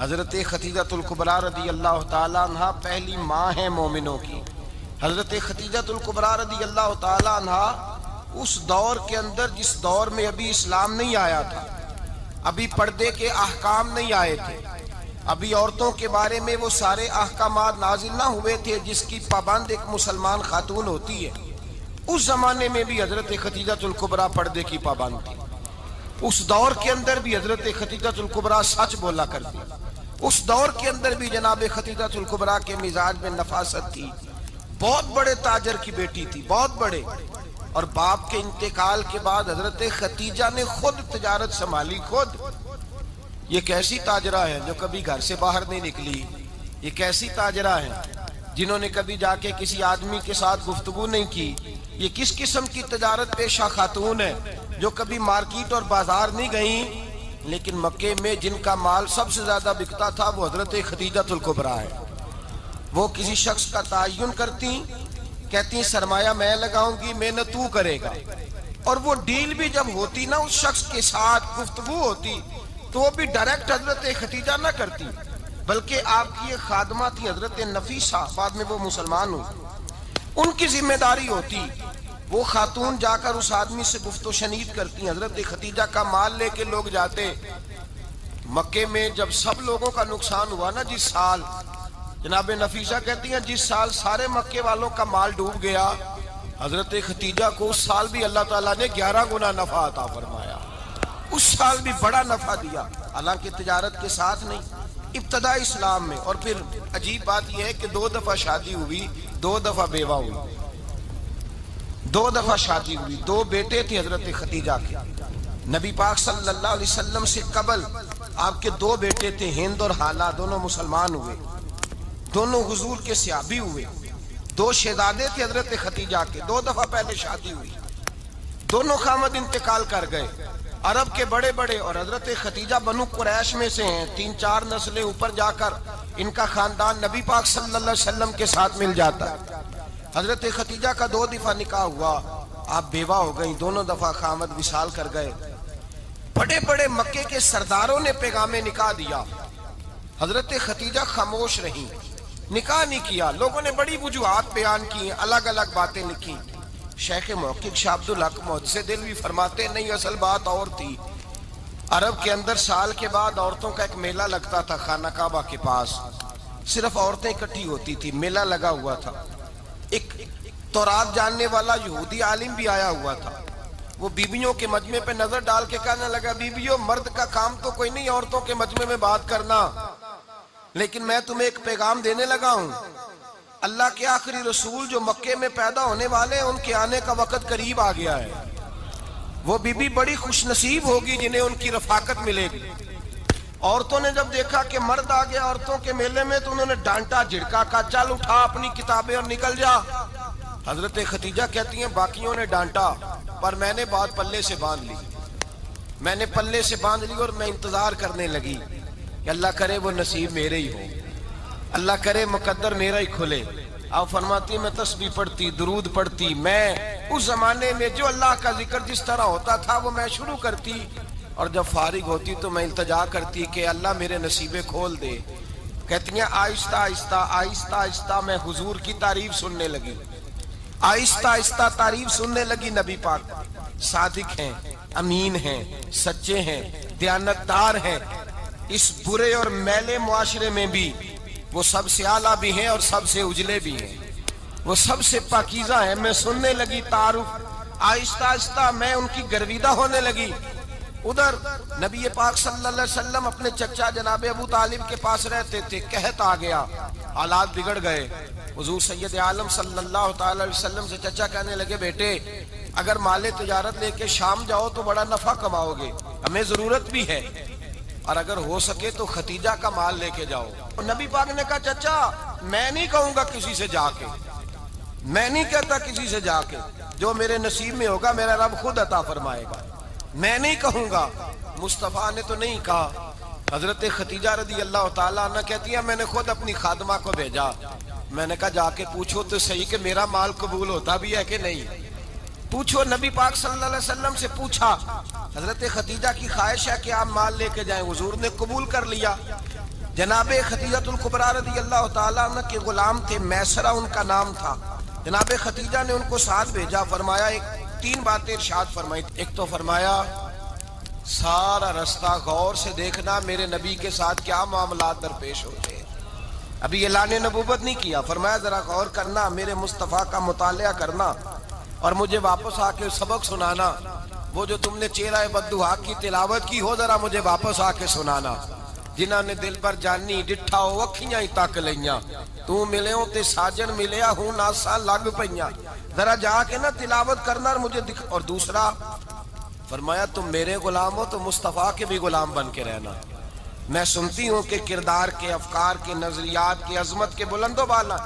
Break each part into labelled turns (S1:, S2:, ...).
S1: حضرت خدیجۃ الکبریٰ رضی اللہ تعالیٰ عنہ پہلی ماں ہیں مومنوں کی۔ حضرت خدیجۃ الکبریٰ رضی اللہ تعالیٰ عنہ اس دور کے اندر جس دور میں ابھی اسلام نہیں آیا تھا، ابھی پردے کے احکام نہیں آئے تھے، ابھی عورتوں کے بارے میں وہ سارے احکامات نازل نہ ہوئے تھے جس کی پابند ایک مسلمان خاتون ہوتی ہے، اس زمانے میں بھی حضرت خدیجۃ الکبریٰ پردے کی پابند تھی۔ اس دور کے اندر بھی حضرت خدیجۃ الکبریٰ سچ بولا کرتی، اس دور کے اندر بھی جناب خدیجۃ الکبریٰ کے مزاج میں نفاست تھی۔ بہت بڑے تاجر کی بیٹی تھی، بہت بڑے، اور باپ کے انتقال کے بعد حضرت خدیجہ نے خود تجارت سنبھالی، خود۔ یہ کیسی تاجرہ ہے جو کبھی گھر سے باہر نہیں نکلی؟ یہ کیسی تاجرہ ہے جنہوں نے کبھی جا کے کسی آدمی کے ساتھ گفتگو نہیں کی؟ یہ کس قسم کی تجارت پیشہ خاتون ہے جو کبھی مارکیٹ اور بازار نہیں گئیں؟ لیکن مکے میں جن کا مال سب سے زیادہ بکتا تھا وہ حضرت خدیجۃ الکبریٰ ہے۔ وہ کسی شخص کا تعین کرتی، کہتی سرمایہ میں لگاؤں گی، محنت تو کرے گا، اور وہ ڈیل بھی جب ہوتی نا، اس شخص کے ساتھ گفتگو ہوتی تو وہ بھی ڈائریکٹ حضرت خدیجہ نہ کرتی، بلکہ آپ کی ایک خادمہ تھی حضرت نفیسہ، بعد میں وہ مسلمان ہوئی، ان کی ذمہ داری ہوتی، وہ خاتون جا کر اس آدمی سے گفت و شنید کرتی۔ حضرت خدیجہ کا مال لے کے لوگ جاتے مکے میں، جب سب لوگوں کا نقصان ہوا نا، جس سال، جناب نفیسہ کہتی ہیں جس سال سارے مکے والوں کا مال ڈوب گیا، حضرت خدیجہ کو اس سال بھی اللہ تعالیٰ نے 11 گنا نفع عطا فرمایا، اس سال بھی بڑا نفع دیا، حالانکہ تجارت کے ساتھ نہیں، ابتدا اسلام میں۔ اور پھر عجیب بات یہ ہے کہ 2 دفعہ شادی ہوئی، 2 دفعہ بیوہ ہوئی، 2 دفعہ شادی ہوئی، 2 بیٹے تھے حضرت خدیجہ کے۔ نبی پاک صلی اللہ علیہ وسلم سے قبل آپ کے 2 بیٹے تھے، ہند اور حالہ، دونوں مسلمان ہوئے، دونوں حضور کے صحابی ہوئے۔ 2 شہزادے تھے حضرت خدیجہ کے، 2 دفعہ پہلے شادی ہوئی، دونوں خامد انتقال کر گئے، عرب کے بڑے بڑے، اور حضرت خدیجہ بنو قریش میں سے ہیں، 3-4 نسلیں اوپر جا کر ان کا خاندان نبی پاک صلی اللہ علیہ وسلم کے ساتھ مل جاتا ہے۔ حضرت خدیجہ کا 2 دفعہ نکاح ہوا، آپ بیوہ ہو گئیں، دونوں دفعہ خامد وصال کر گئے۔ بڑے بڑے مکے کے سرداروں نے پیغام نکاح دیا، حضرت خدیجہ خاموش رہیں، نکاح نہیں کیا۔ لوگوں نے بڑی وجوہات بیان کی، الگ الگ باتیں لکھی۔ شیخ محقق شاہ عبدالحق محدث دہلوی فرماتے نہیں، اصل بات اور تھی۔ عرب کے اندر سال کے بعد عورتوں کا ایک میلہ لگتا تھا خانہ کعبہ کے پاس، صرف عورتیں اکٹھی ہوتی تھی، میلہ لگا ہوا تھا۔ ایک تورات جاننے والا یہودی عالم بھی آیا ہوا تھا، وہ بیویوں کے مجمع پہ نظر ڈال کے کہنے لگا، بیویوں، مرد کا کام تو کوئی نہیں عورتوں کے مجمع میں بات کرنا، لیکن میں تمہیں ایک پیغام دینے لگا ہوں۔ اللہ کے آخری رسول جو مکے میں پیدا ہونے والے ہیں، ان کے آنے کا وقت قریب آ گیا ہے۔ وہ بیوی بڑی خوش نصیب ہوگی جنہیں ان کی رفاقت ملے گی۔ عورتوں نے جب دیکھا کہ مرد آ گیا عورتوں کے میلے میں تو انہوں نے ڈانٹا، جھڑکا، کہا چل اٹھا اپنی کتابیں اور نکل جا۔ حضرت خدیجہ کہتی ہیں باقیوں نے ڈانٹا، پر میں نے بات پلے سے باندھ لی، میں نے پلے سے باندھ لی، اور میں انتظار کرنے لگی کہ اللہ کرے وہ نصیب میرے ہی ہو، اللہ کرے مقدر میرا ہی کھلے۔ آپ فرماتی میں تسبیح پڑھتی، درود پڑھتی، میں اس زمانے میں جو اللہ کا ذکر جس طرح ہوتا تھا وہ میں شروع کرتی، اور جب فارغ ہوتی تو میں التجا کرتی کہ اللہ میرے نصیبے کھول دے۔ کہتی ہیں آہستہ آہستہ آہستہ آہستہ میں حضور کی تعریف سننے لگی، آہستہ آہستہ تعریف سننے لگی۔ نبی پاک صادق ہیں، امین ہیں، سچے ہیں، دیانتدار ہیں، اس برے اور میلے معاشرے میں بھی وہ سب سے اعلیٰ بھی ہیں اور سب سے اجلے بھی ہیں، وہ سب سے پاکیزہ ہیں۔ میں سننے لگی تعارف، آہستہ آہستہ میں ان کی گرویدہ ہونے لگی۔ ادھر نبی پاک صلی اللہ علیہ وسلم اپنے چچا جناب ابو طالب کے پاس رہتے تھے، قحط آ گیا، حالات بگڑ گئے۔ حضور سید عالم صلی اللہ تعالی علیہ وسلم سے چچا کہنے لگے، بیٹے اگر مال تجارت لے کے شام جاؤ تو بڑا نفع کماؤ گے، ہمیں ضرورت بھی ہے، اور اگر ہو سکے تو خدیجہ کا مال لے کے جاؤ۔ اور نبی پاک نے کہا چچا میں نہیں کہوں گا کسی سے جا کے، میں نہیں کہتا کسی سے جا کے، جو میرے نصیب میں ہوگا میرا رب خود عطا فرمائے گا، میں نہیں کہوں گا۔ مصطفیٰ نے تو نہیں کہا۔ حضرت خدیجہ رضی اللہ تعالیٰ عنہ کہتی ہیں میں نے خود اپنی خادمہ کو بھیجا، میں نے کہا جا کے پوچھو تو صحیح کہ میرا مال قبول ہوتا بھی ہے کہ نہیں، پوچھو۔ نبی پاک صلی اللہ علیہ وسلم سے پوچھا، حضرت خدیجہ کی خواہش ہے کہ آپ مال لے کے جائیں، حضور نے قبول کر لیا۔ جناب خدیجہ الکبریٰ رضی اللہ تعالیٰ عنہ کے غلام تھے، میسرہ ان کا نام تھا۔ جناب خدیجہ نے ان کو ساتھ بھیجا، فرمایا تین باتیں ارشاد فرمائی۔ ایک تو فرمایا سارا رستہ غور سے دیکھنا میرے نبی کے ساتھ کیا معاملات درپیش ہوتے ہیں۔ ابھی اعلان نبوت نہیں کیا، فرمایا ذرا غور کرنا، میرے مصطفیٰ کا مطالعہ کرنا اور مجھے واپس آ کے سبق سنانا۔ وہ جو تم نے چہرہ بددعا کی تلاوت کی ہو، ذرا مجھے واپس آ کے سنانا۔ جنہاں نے دل پر جانی ڈٹھا ہو اکھیاں ہی تک لیاں، تو ملے ہوں تے ساجن ملیا ہوں ناسا لگ پئیاں، ذرا جا کے نا تلاوت کرنا اور مجھے دکھ۔ اور دوسرا فرمایا تم میرے غلام ہو تو مصطفیٰ کے بھی غلام بن کے رہنا، میں سنتی ہوں کہ کردار کے، افکار کے، نظریات کے، عظمت کے بلند و بالا،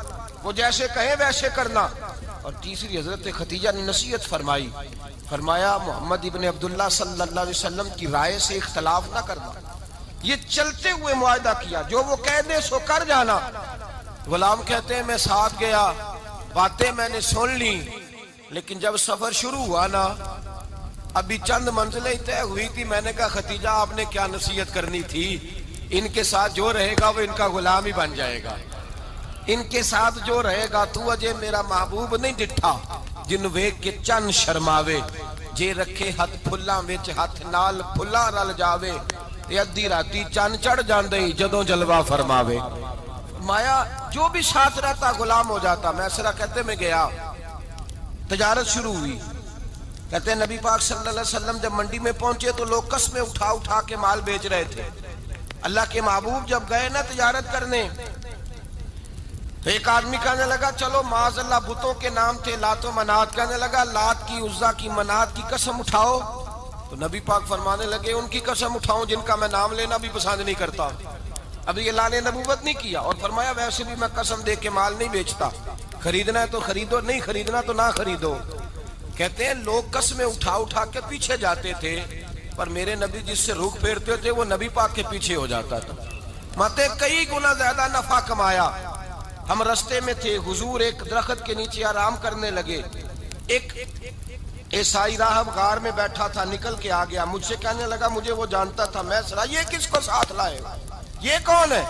S1: وہ جیسے کہیں ویسے کرنا۔ اور تیسری حضرت خدیجہ نے نصیحت فرمائی، فرمایا محمد ابن عبداللہ صلی اللہ علیہ وسلم کی رائے سے اختلاف نہ کرنا۔ یہ چلتے ہوئے معاہدہ کیا، جو وہ کہہ دے سو کر جانا۔ غلام کہتے ہیں میں ساتھ گیا، باتیں میں نے سن لی، لیکن جب سفر شروع ہوا نا، ابھی چند منزلیں طے ہوئی تھی، میں نے کہا خدیجہ آپ نے کیا نصیحت کرنی تھی، ان کے ساتھ جو رہے گا وہ ان کا غلام ہی بن جائے گا، ان کے ساتھ جو رہے گا۔ تو اجے میرا محبوب نہیں ڈٹھا جن ویکھ کے چن شرماوے، جے رکھے ہاتھ پھلاں وچ ہاتھ نال پھلا رل جاوے، ادھی راتی چن چڑھ جاندے جدوں جلوہ فرماوے۔ فرمایا جو بھی ساتھ رہتا غلام ہو جاتا۔ میسرہ کہتے میں گیا، تجارت شروع ہوئی۔ کہتے ہیں نبی پاک صلی اللہ علیہ وسلم جب منڈی میں پہنچے تو لوگ قسمیں اٹھا اٹھا کے مال بیچ رہے تھے۔ اللہ کے محبوب جب گئے نا تجارت کرنے، تو ایک آدمی کہنے لگا چلو معاذ اللہ بتوں کے نام تھے لات و منات، کہنے لگا لات کی، عزا کی، منات کی قسم اٹھاؤ۔ تو نبی پاک فرمانے لگے ان کی قسم اٹھاؤں جن کا میں نام لینا بھی پسند نہیں کرتا۔ ابھی اعلان نبوت نہیں کیا، اور فرمایا ویسے بھی میں قسم دے کے مال نہیں بیچتا، خریدنا ہے تو خریدو، نہیں خریدنا تو نہ خریدو۔ کہتے ہیں لوگ قسمیں اٹھا اٹھا کے پیچھے جاتے تھے، پر میرے نبی جس سے رخ پھیرتے تھے وہ نبی پاک کے پیچھے ہو جاتا تھا۔ ماتے کئی گنا زیادہ نفع کمایا۔ ہم رستے میں تھے، حضور ایک درخت کے نیچے آرام کرنے لگے، ایک عیسائی راہب غار میں بیٹھا تھا، نکل کے آ گیا، مجھ سے کہنے لگا مجھے وہ جانتا تھا، میں سرا یہ کس کو ساتھ لائے، یہ کون ہے؟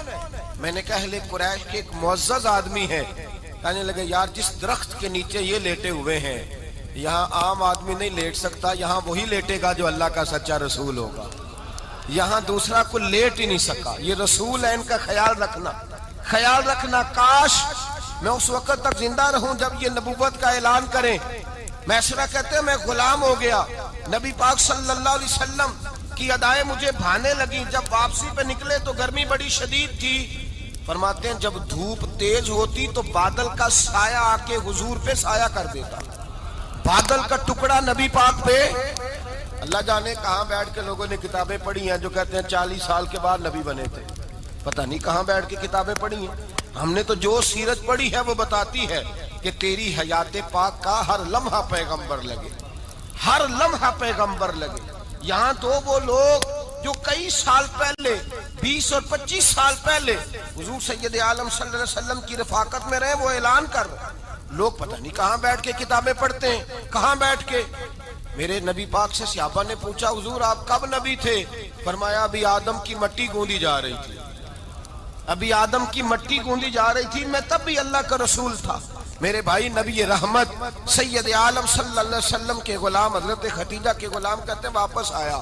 S1: میں نے کہا اہل قریش کے ایک معزز آدمی ہے۔ کہنے لگے یار جس درخت کے نیچے یہ لیٹے ہوئے ہیں یہاں عام آدمی نہیں لیٹ سکتا، یہاں وہی لیٹے گا جو اللہ کا سچا رسول ہوگا، یہاں دوسرا کوئی لیٹ ہی نہیں سکا، یہ رسول ہے، ان کا خیال رکھنا، خیال رکھنا۔ کاش میں اس وقت تک زندہ رہوں جب یہ نبوت کا اعلان کریں۔ میسرہ کہتے ہیں میں غلام ہو گیا، نبی پاک صلی اللہ علیہ وسلم کی ادائیں مجھے بھانے لگی۔ جب واپسی پہ نکلے تو گرمی بڑی شدید تھی، فرماتے ہیں جب دھوپ تیز ہوتی تو بادل کا سایہ آ کے حضور پہ سایہ کر دیتا، بادل کا ٹکڑا نبی پاک پہ۔ اللہ جانے کہاں بیٹھ کے لوگوں نے کتابیں پڑھی ہیں جو کہتے ہیں 40 سال کے بعد نبی بنے تھے، پتہ نہیں کہاں بیٹھ کے کتابیں پڑھی ہیں۔ ہم نے تو جو سیرت پڑھی ہے وہ بتاتی ہے کہ تیری حیات پاک کا ہر لمحہ پیغمبر لگے، ہر لمحہ پیغمبر لگے۔ یہاں تو وہ لوگ جو کئی سال پہلے 20 اور 25 سال پہلے حضور سید عالم صلی اللہ علیہ وسلم کی رفاقت میں رہے، وہ اعلان کر رہے، لوگ پتہ نہیں کہاں بیٹھ کے کتابیں پڑھتے ہیں، کہاں بیٹھ کے۔ میرے نبی پاک سے صحابہ نے پوچھا حضور آپ کب نبی تھے؟ فرمایا ابھی آدم کی مٹی گوندی جا رہی تھی، ابھی آدم کی مٹی گوندی جا رہی تھی، میں تب بھی اللہ کا رسول تھا۔ میرے بھائی نبی رحمت سید عالم صلی اللہ علیہ وسلم کے غلام حضرت خدیجہ کے غلام کہتے ہیں واپس آیا،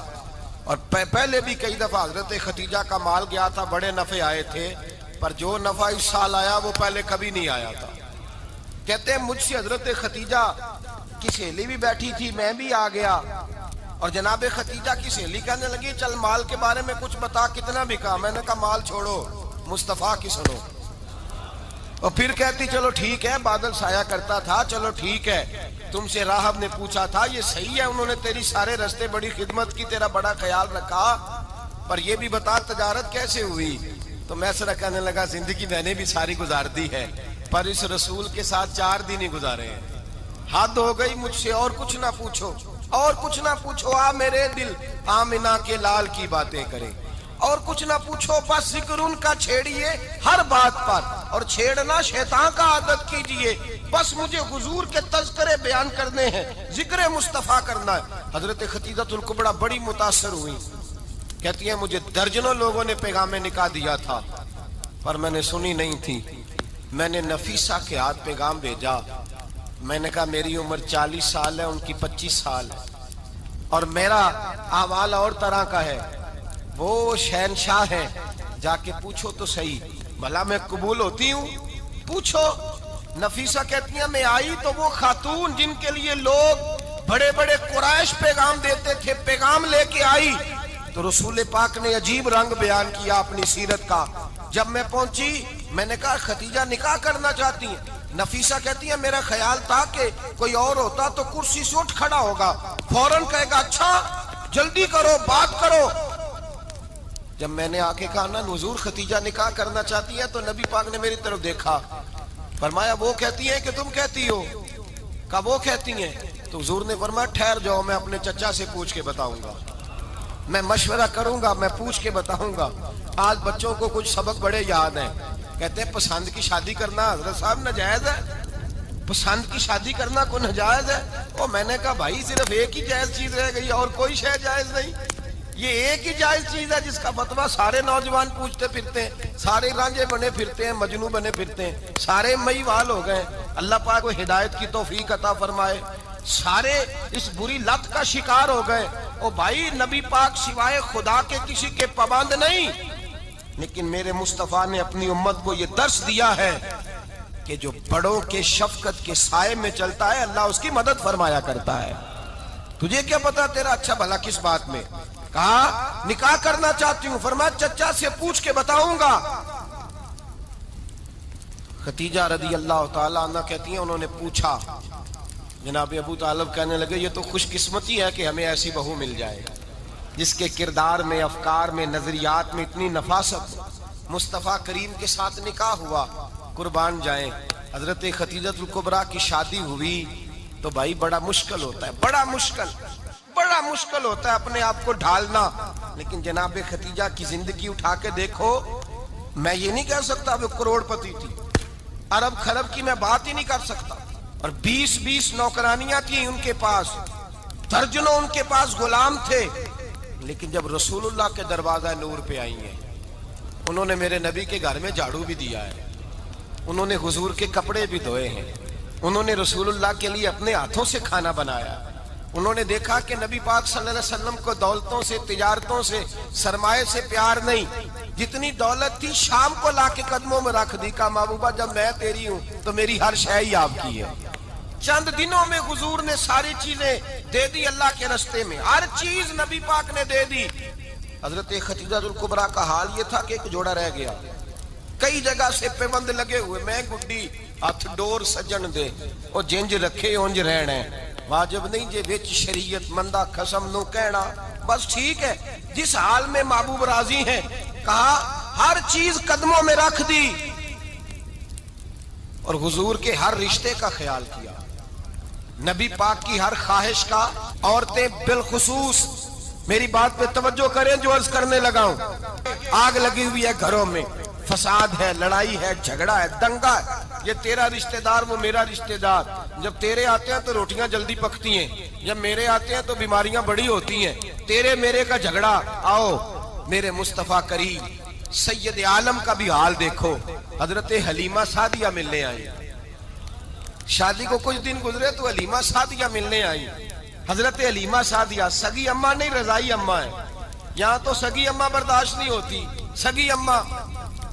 S1: اور پہلے بھی کئی دفعہ حضرت خدیجہ کا مال گیا تھا، بڑے نفع آئے تھے، پر جو نفع اس سال آیا وہ پہلے کبھی نہیں آیا تھا۔ کہتے ہیں مجھ سے حضرت خدیجہ کی سہیلی بھی بیٹھی تھی، میں بھی آ گیا، اور جناب خدیجہ کی سہیلی کہنے لگی چل مال کے بارے میں کچھ بتا، کتنا بکا؟ میں نے کہا مال چھوڑو، مصطفیٰ کی سنو۔ اور پھر کہتی چلو ٹھیک ہے، بادل سایہ کرتا تھا، چلو ٹھیک ہے، تم سے راہب نے پوچھا تھا، یہ صحیح ہے، انہوں نے تیری سارے رستے بڑی خدمت کی، تیرا بڑا خیال رکھا، پر یہ بھی بتا تجارت کیسے ہوئی؟ تو میسرہ کہنے لگا زندگی میں نے بھی ساری گزار دی ہے، پر اس رسول کے ساتھ 4 دن ہی گزارے ہیں، حد ہو گئی مجھ سے، اور کچھ نہ پوچھو، اور کچھ نہ پوچھو، آ میرے دل آمنہ کے لال کی باتیں کرے، اور کچھ نہ پوچھو، بس ذکر ان کا چھیڑیے ہر بات پر، اور چھیڑنا شیطان کا عادت کیجئے، بس مجھے حضور کے تذکرے بیان کرنے ہیں، ذکر مصطفیٰ کرنا ہے۔ حضرت خدیجہ الکبریٰ بڑی متاثر ہوئی، کہتی ہیں مجھے درجنوں لوگوں نے پیغام نکاح دیا تھا، پر میں نے سنی نہیں تھی. میں نے نفیسہ کے ہاتھ پیغام بھیجا. میں نے کہا میری عمر 40 سال ہے، ان کی 25 سال ہے، اور میرا احوال اور طرح کا ہے. وہ شہنشاہ ہیں، جا کے پوچھو تو صحیح، بھلا میں قبول ہوتی ہوں؟ پوچھو. نفیسہ کہتی ہیں میں آئی تو وہ خاتون جن کے لیے لوگ بڑے بڑے قریش پیغام دیتے تھے، پیغام لے کے آئی. تو رسول پاک نے عجیب رنگ بیان کیا اپنی سیرت کا. جب میں پہنچی میں نے کہا ختیجہ نکاح کرنا چاہتی ہیں. نفیسہ کہتی ہے میرا خیال تھا کہ کوئی اور ہوتا تو کرسی سے اٹھ کھڑا ہوگا، فوراً کہے گا اچھا جلدی کرو بات کرو. جب میں نے آ کے کہا نا حضور ختیجہ نکاح کرنا چاہتی ہے، تو نبی پاک نے میری طرف دیکھا، فرمایا وہ کہتی ہیں کہ تم کہتی ہو؟ کہا وہ کہتی ہیں. تو حضور نے فرمایا ٹھہر جاؤ، میں اپنے چچا سے پوچھ کے بتاؤں گا، میں مشورہ کروں گا، میں پوچھ کے بتاؤں گا. آج بچوں کو کچھ سبق بڑے یاد ہیں. کہتے ہیں پسند کی شادی کرنا حضرت صاحب ناجائز ہے، پسند کی شادی کرنا کوئی ناجائز ہے؟ اور میں نے کہا بھائی صرف ایک ہی جائز چیز رہ گئی اور کوئی شے جائز نہیں. یہ ایک ہی جائز چیز ہے جس کا فتویٰ سارے نوجوان پوچھتے پھرتے ہیں، سارے رانجے بنے پھرتے ہیں، مجنو بنے پھرتے ہیں، سارے مئی وال ہو گئے. اللہ پاک کو ہدایت کی توفیق عطا فرمائے. سارے اس بری لت کا شکار ہو گئے. او بھائی نبی پاک سوائے خدا کے کسی کے پابند نہیں، لیکن میرے مصطفیٰ نے اپنی امت کو یہ درس دیا ہے کہ جو بڑوں کے شفقت کے سائے میں چلتا ہے اللہ اس کی مدد فرمایا کرتا ہے. تجھے کیا پتا تیرا اچھا بھلا کس بات میں؟ کہا نکاح کرنا چاہتی ہوں. فرمایا چچا سے پوچھ کے بتاؤں گا. ختیجہ رضی اللہ تعالیٰ عنہ کہتی ہیں انہوں نے پوچھا. جناب ابو طالب کہنے لگے یہ تو خوش قسمتی ہے کہ ہمیں ایسی بہو مل جائے جس کے کردار میں، افکار میں، نظریات میں اتنی نفاست. مصطفیٰ کریم کے ساتھ نکاح ہوا، قربان جائیں. حضرت ختیجہ الکبریٰ کی شادی ہوئی تو بھائی بڑا مشکل ہوتا ہے، بڑا مشکل ہوتا ہے اپنے آپ کو ڈھالنا. لیکن جناب ختیجہ کی زندگی اٹھا کے دیکھو. میں یہ نہیں کہہ سکتا وہ کروڑ پتی تھی، ارب خرب کی میں بات ہی نہیں کر سکتا. اور 20 نوکرانیاں تھیں ان کے پاس، درجنوں ان کے پاس غلام تھے. لیکن جب رسول اللہ کے دروازہ نور پہ آئی ہیں، انہوں نے میرے نبی کے گھر میں جھاڑو بھی دیا ہے، انہوں نے حضور کے کپڑے بھی دھوئے ہیں، انہوں نے رسول اللہ کے لیے اپنے ہاتھوں سے کھانا بنایا. انہوں نے دیکھا کہ نبی پاک صلی اللہ علیہ وسلم کو دولتوں سے، تجارتوں سے، سرمایے سے پیار نہیں. جتنی دولت تھی شام کو لا کے قدموں میں رکھ دی. کہا محبوبہ جب میں تیری ہوں تو میری ہر شے ہی آپ کی ہے. چند دنوں میں حضور نے ساری چیزیں دے دی اللہ کے رستے میں، ہر چیز نبی پاک نے دے دی. حضرت ختیجہ الکبریٰ کا حال یہ تھا کہ ایک جوڑا رہ گیا، کئی جگہ سے پیوند لگے ہوئے. میں گڈی ہاتھ ڈور سجن دے او جنج رکھے اونج رہنا، واجب نہیں جے وچ شریعت مندہ قسم نو کہنا. بس ٹھیک ہے، جس حال میں محبوب راضی ہیں. کہا ہر چیز قدموں میں رکھ دی اور حضور کے ہر رشتے کا خیال کیا، نبی پاک کی ہر خواہش کا. عورتیں بالخصوص میری بات پہ توجہ کریں جو عرض کرنے لگا ہوں. آگ لگی ہوئی ہے گھروں میں، فساد ہے، لڑائی ہے، جھگڑا ہے، دنگا ہے. یہ تیرا رشتہ دار وہ میرا رشتہ دار. جب تیرے آتے ہیں تو روٹیاں جلدی پکتی ہیں، جب میرے آتے ہیں تو بیماریاں بڑی ہوتی ہیں. تیرے میرے کا جھگڑا. آؤ میرے مصطفیٰ کریم سید عالم کا بھی حال دیکھو. حضرت حلیمہ سعدیہ ملنے آئی، شادی کو کچھ دن گزرے تو حلیمہ سعدیہ ملنے آئی. حضرت حلیمہ سعدیہ سگی اماں نہیں، رضائی اماں ہے. یہاں تو سگی اماں برداشت نہیں ہوتی، سگی اماں.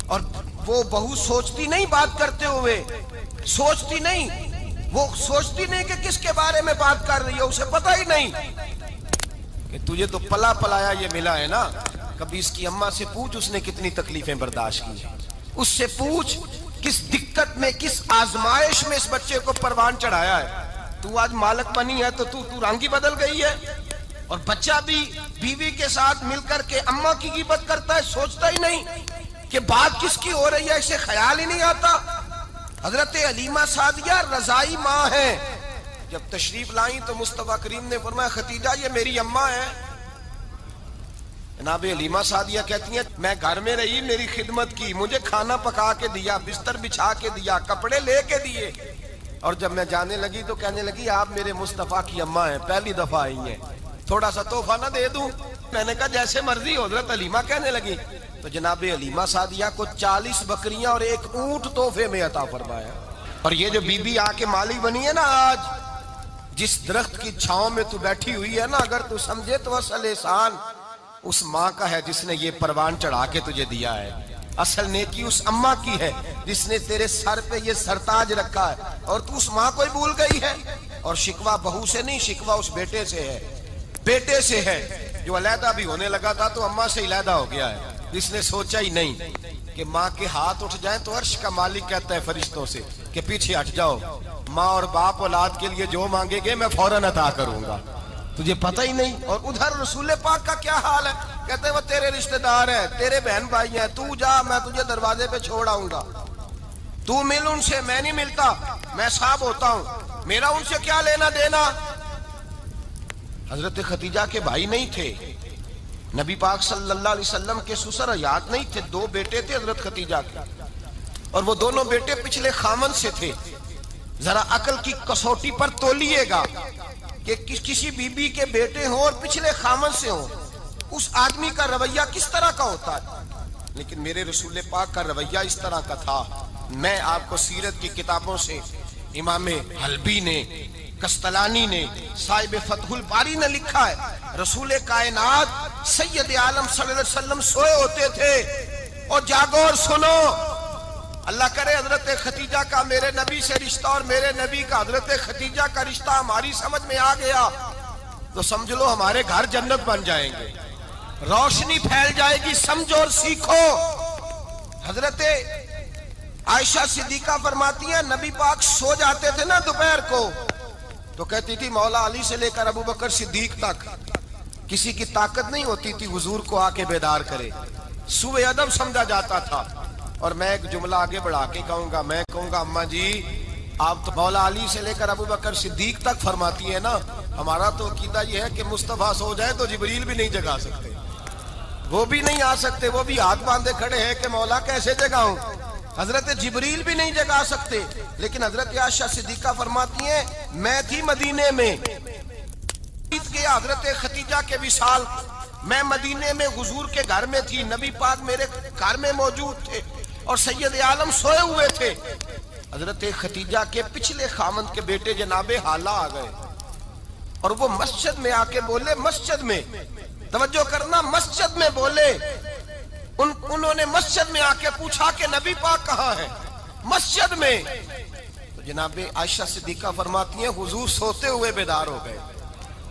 S1: اور وہ بہو سوچتی نہیں بات کرتے ہوئے، سوچتی نہیں، وہ سوچتی نہیں کہ کس کے بارے میں بات کر رہی ہے. اسے پتہ ہی نہیں کہ تجھے تو پلا پلایا یہ ملا ہے نا. کبھی اس کی اماں سے پوچھ اس نے کتنی تکلیفیں برداشت کی، اس سے پوچھ کس دقت میں، کس آزمائش میں اس بچے کو پروان چڑھایا ہے. تو آج مالک بنی ہے تو تو رنگ ہی بدل گئی ہے. اور بچہ بھی بیوی کے ساتھ مل کر کے اماں کی غیبت کرتا ہے، سوچتا ہی نہیں کہ بات کس کی ہو رہی ہے، اسے خیال ہی نہیں آتا. حضرت حلیمہ سعدیہ رضائی ماں ہے. جب تشریف لائیں تو مصطفیٰ کریم نے فرمایا ختیجہ یہ میری اماں ہے. جناب حلیمہ سعدیہ کہتی ہیں میں گھر میں رہی، میری خدمت کی، مجھے کھانا پکا کے دیا، بستر بچھا کے دیا، کپڑے لے کے دیے. اور جب میں جانے لگی تو کہنے لگی آپ میرے مصطفیٰ کی اماں ہیں، پہلی دفعہ آئی ہیں، تھوڑا سا تحفہ نہ دے دوں؟ میں نے کہا جیسے مرضی. حضرت حلیمہ کہنے لگی تو جناب علیمہ سعدیہ کو 40 بکریاں اور 1 اونٹ تحفے میں عطا فرمایا. اور یہ جو بی بی آ کے مالی بنی ہے نا آج، جس درخت کی چھاؤں میں تو بیٹھی ہوئی ہے نا، اگر تو سمجھے تو اصل احسان اس ماں کا ہے جس نے یہ پروان چڑھا کے تجھے دیا ہے. اصل نیکی اس اماں کی ہے جس نے تیرے سر پہ یہ سرتاج رکھا ہے، اور تو اس ماں کو ہی بھول گئی ہے. اور شکوہ بہو سے نہیں، شکوہ اس بیٹے سے ہے، بیٹے سے ہے جو علیحدہ بھی ہونے لگا تھا تو اماں سے علیحدہ ہو گیا ہے. جس نے سوچا ہی نہیں کہ ماں کے ہاتھ اٹھ جائیں تو عرش کا مالک کہتا ہے فرشتوں سے کہ پیچھے ہٹ جاؤ، ماں اور باپ اولاد کے لیے جو مانگے گے میں فوراً عطا کروں گا. تجھے پتہ ہی نہیں. اور ادھر رسول پاک کا کیا حال ہے؟ کہتے ہیں وہ تیرے رشتہ دار ہیں، تیرے بہن بھائی ہیں، تو جا، میں تجھے دروازے پہ چھوڑ آؤں گا، تو مل ان سے. میں نہیں ملتا، میں صاحب ہوتا ہوں، میرا ان سے کیا لینا دینا. حضرت خدیجہ کے بھائی نہیں تھے، نبی پاک صلی اللہ علیہ وسلم کے سسر حیات نہیں تھے. 2 بیٹے تھے حضرت خدیجہ کے، اور وہ دونوں بیٹے پچھلے خامن سے تھے. ذرا عقل کی کسوٹی پر تولیے گا کہ کسی بی بی کے بیٹے ہوں اور پچھلے خامن سے ہوں، اس آدمی کا رویہ کس طرح کا ہوتا ہے. لیکن میرے رسول پاک کا رویہ اس طرح کا تھا. میں آپ کو سیرت کی کتابوں سے امام حلبی نے، کستلانی نے، صاحب فتح الباری نے لکھا ہے، رسول کائنات سید عالم صلی اللہ علیہ وسلم سوئے ہوتے تھے اور جاگو اور سنو. اللہ کرے حضرت خدیجہ کا میرے نبی سے رشتہ اور میرے نبی کا حضرت خدیجہ کا رشتہ ہماری سمجھ میں آ گیا تو سمجھ لو ہمارے گھر جنت بن جائیں گے، روشنی پھیل جائے گی. سمجھو اور سیکھو. حضرت عائشہ صدیقہ فرماتی ہیں نبی پاک سو جاتے تھے نا دوپہر کو تو کہتی تھی مولا علی سے لے کر ابو بکر صدیق تک کسی کی طاقت نہیں ہوتی تھی حضور کو آ کے بیدار کرے. سوء ادب سمجھا جاتا تھا. اور میں ایک جملہ آگے بڑھا کے کہوں گا، میں کہوں گا اماں جی آپ تو مولا علی سے لے کر ابو بکر صدیق تک فرماتی ہیں نا، ہمارا تو عقیدہ یہ ہے کہ مصطفیٰ سو جائے تو جبریل بھی نہیں جگا سکتے، وہ بھی نہیں آ سکتے، وہ بھی ہاتھ باندھے کھڑے ہیں کہ مولا کیسے جگاؤں. حضرت جبریل بھی نہیں جگا سکتے. لیکن حضرت عائشہ صدیقہ فرماتی ہیں میں تھی مدینے میں حضرت خدیجہ کے وصال، میں مدینے میں حضور کے گھر میں تھی، نبی پاک میرے گھر میں موجود تھے اور سید عالم سوئے ہوئے تھے. حضرت خدیجہ کے پچھلے خامند کے بیٹے جناب حالہ آ گئے اور وہ مسجد میں آ کے بولے، مسجد میں توجہ کرنا، مسجد میں بولے. انہوں نے مسجد میں آ کے پوچھا کہ نبی پاک کہاں ہے؟ مسجد میں. تو جناب عائشہ صدیقہ فرماتی ہیں حضور سوتے ہوئے بیدار ہو گئے.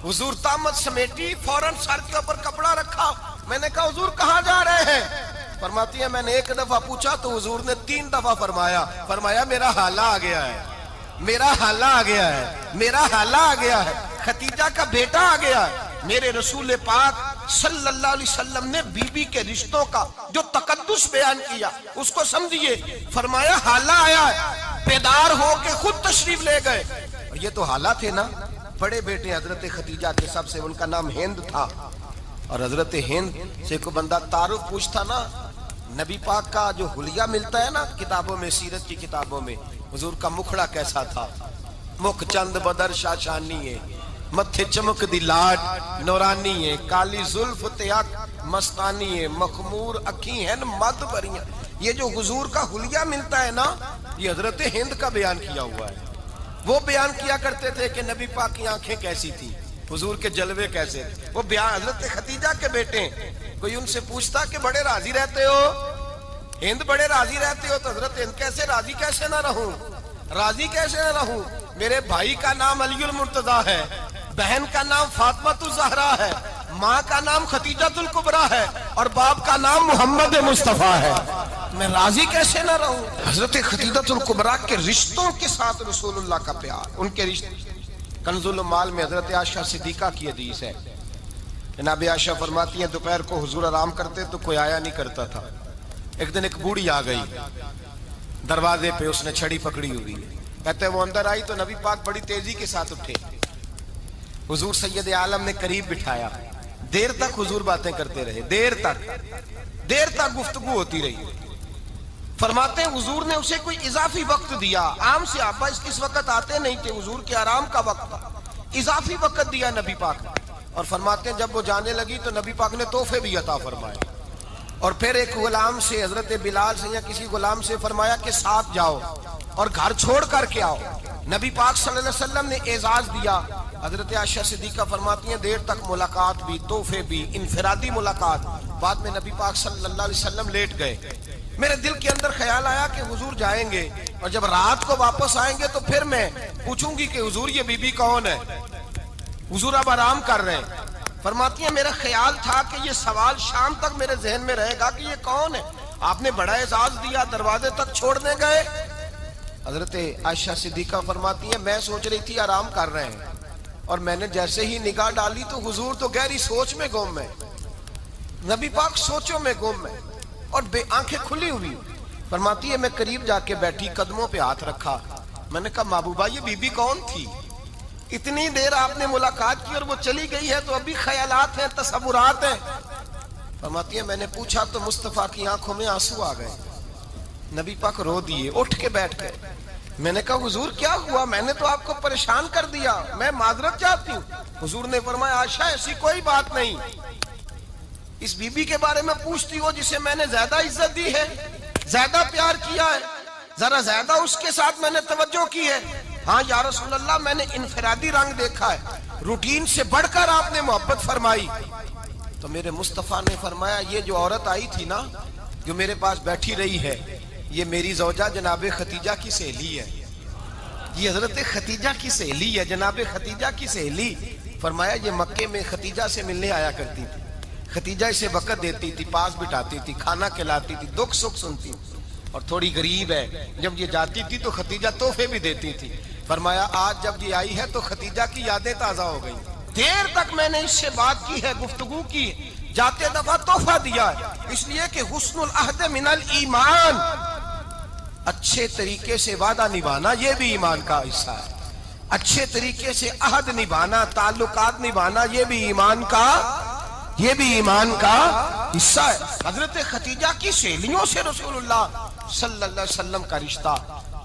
S1: حضور طامت سمیٹی، فوراً سر کے اوپر کپڑا رکھا. میں نے کہا حضور کہاں جا رہے ہیں؟ فرماتی ہے میں نے 1 دفعہ پوچھا تو حضور نے 3 دفعہ فرمایا میرا حالہ آ گیا ہے، میرا حالہ آ گیا ہے، میرا حالہ آ گیا ہے، خدیجہ کا بیٹا آ گیا ہے. میرے رسول پاک صلی اللہ علیہ وسلم نے بی بی کے رشتوں کا جو تقدس بیان کیا اس کو سمجھیے. فرمایا حالہ آیا ہے، بیدار ہو کے خود تشریف لے گئے. اور یہ تو حالہ تھے نا، بڑے بیٹے حضرت خدیجہ کے سب سے، ان کا نام ہند تھا. اور حضرت ہند سے کوئی بندہ تعارف پوچھتا نا، نبی پاک کا جو حلیہ ملتا ہے نا کتابوں میں، سیرت کی کتابوں میں، حضور کا مکھڑا کیسا تھا، مکھ چند بدر شاشانی ہے، متھے چمک دی لاٹ نورانی ہے، کالی زلف تیاک مستانی ہے، مخمور اکھی ہیں مد بریاں. یہ جو حضور کا حلیہ ملتا ہے نا یہ حضرت ہند کا بیان کیا ہوا ہے. وہ بیان کیا کرتے تھے کہ نبی پاک کی آنکھیں کیسی تھی، حضور کے جلوے کیسے تھے. وہ بیان حضرت خدیجہ کے بیٹے ہیں. کوئی ان سے پوچھتا کہ بڑے راضی رہتے ہو ہند، بڑے راضی رہتے ہو، تو حضرت ہند کیسے راضی کیسے نہ رہوں، راضی کیسے نہ رہوں. میرے بھائی کا نام علی المرتضیٰ ہے، بہن کا نام فاطمۃ الزہرا ہے، ماں کا نام خدیجۃ الکبریٰ ہے اور باپ کا نام محمد مصطفیٰ ہے. میں راضی کیسے نہ رہوں. حضرت خدیجۃ الکبریٰ کے رشتوں کے ساتھ رسول اللہ کا پیار، ان کے رشتے. کنز المال میں حضرت عائشہ صدیقہ کی حدیث ہے. جناب عائشہ فرماتی ہیں دوپہر کو حضور آرام کرتے تو کوئی آیا نہیں کرتا تھا. ایک دن ایک بوڑھی آ گئی دروازے پہ، اس نے چھڑی پکڑی ہوئی ہے. کہتے ہیں وہ اندر آئی تو نبی پاک بڑی تیزی کے ساتھ اٹھے. حضور سید عالم نے قریب بٹھایا. دیر تک حضور باتیں کرتے رہے، دیر تک گفتگو ہوتی رہی. فرماتے ہیں حضور نے اسے کوئی اضافی وقت دیا. عام صحابہ اس وقت آتے نہیں تھے، حضور کے آرام کا وقت تھا. اضافی وقت دیا نبی پاک نے. اور فرماتے ہیں جب وہ جانے لگی تو نبی پاک نے تحفے بھی عطا فرمائے. اور پھر ایک غلام سے حضرت بلال سے یا کسی غلام سے فرمایا کہ ساتھ جاؤ اور گھر چھوڑ کر کے آؤ. نبی پاک صلی اللہ علیہ وسلم نے اعزاز دیا. حضرت عائشہ صدیقہ فرماتی ہیں دیر تک ملاقات بھی، تحفے بھی، انفرادی ملاقات. بعد میں نبی پاک صلی اللہ علیہ وسلم لیٹ گئے. میرے دل کے اندر خیال آیا کہ حضور جائیں گے اور جب رات کو واپس آئیں گے تو پھر میں پوچھوں گی کہ حضور یہ بی بی کون ہے، حضور اب آرام کر رہے ہیں. فرماتی ہیں میرا خیال تھا کہ یہ سوال شام تک میرے ذہن میں رہے گا کہ یہ کون ہے، آپ نے بڑا اعزاز دیا، دروازے تک چھوڑنے گئے. حضرت عائشہ صدیقہ فرماتی ہیں میں سوچ رہی تھی آرام کر رہے ہیں، اور میں نے جیسے ہی نگاہ ڈالی تو حضور تو گہری سوچ میں گم ہے، نبی پاک سوچوں میں گم ہے اور بے آنکھیں کھلی ہوئی. فرماتی ہے میں قریب جا کے بیٹھی، قدموں پہ ہاتھ رکھا. میں نے کہا محبوبہ یہ بی بی کون تھی؟ اتنی دیر آپ نے ملاقات کی اور وہ چلی گئی ہے تو ابھی خیالات ہیں، تصورات ہیں. فرماتی ہے میں نے پوچھا تو مصطفیٰ کی آنکھوں میں آنسو آ گئے. نبی پاک رو دیے، اٹھ کے بیٹھ گئے. میں نے کہا حضور کیا ہوا؟ میں نے تو آپ کو پریشان کر دیا، میں معذرت چاہتی ہوں. حضور نے فرمایا عائشہ ایسی کوئی بات نہیں، اس بی بی کے بارے میں پوچھتی ہو جسے میں نے زیادہ عزت دی ہے، زیادہ پیار کیا ہے، ذرا زیادہ اس کے ساتھ میں نے توجہ کی ہے. ہاں یا رسول اللہ میں نے انفرادی رنگ دیکھا ہے، روٹین سے بڑھ کر آپ نے محبت فرمائی. تو میرے مصطفیٰ نے فرمایا یہ جو عورت آئی تھی نا، جو میرے پاس بیٹھی رہی ہے، یہ میری زوجہ جناب ختیجہ کی سہیلی ہے. یہ حضرت ختیجہ کی سہیلی ہے، جناب ختیجہ کی سہیلی. فرمایا یہ مکے میں ختیجہ سے ملنے آیا کرتی تھی، ختیجہ اسے وقت دیتی تھی، پاس بٹھاتی تھی، کھانا کھلاتی تھی، دکھ سکھ سنتی، اور تھوڑی غریب ہے. جب یہ جاتی تھی تو ختیجہ تحفے بھی دیتی تھی. فرمایا آج جب یہ آئی ہے تو ختیجہ کی یادیں تازہ ہو گئی. دیر تک میں نے اس سے بات کی ہے، گفتگو کی، جاتے دفعہ تحفہ دیا ہے، اس لیے کہ حسن العہد من الایمان، اچھے طریقے سے وعدہ نبھانا یہ بھی ایمان کا حصہ ہے. اچھے طریقے سے عہد نبھانا، تعلقات نبھانا یہ بھی ایمان کا حصہ ہے. حضرت ختیجہ کی سہیلیوں سے رسول اللہ صلی اللہ علیہ وسلم کا رشتہ.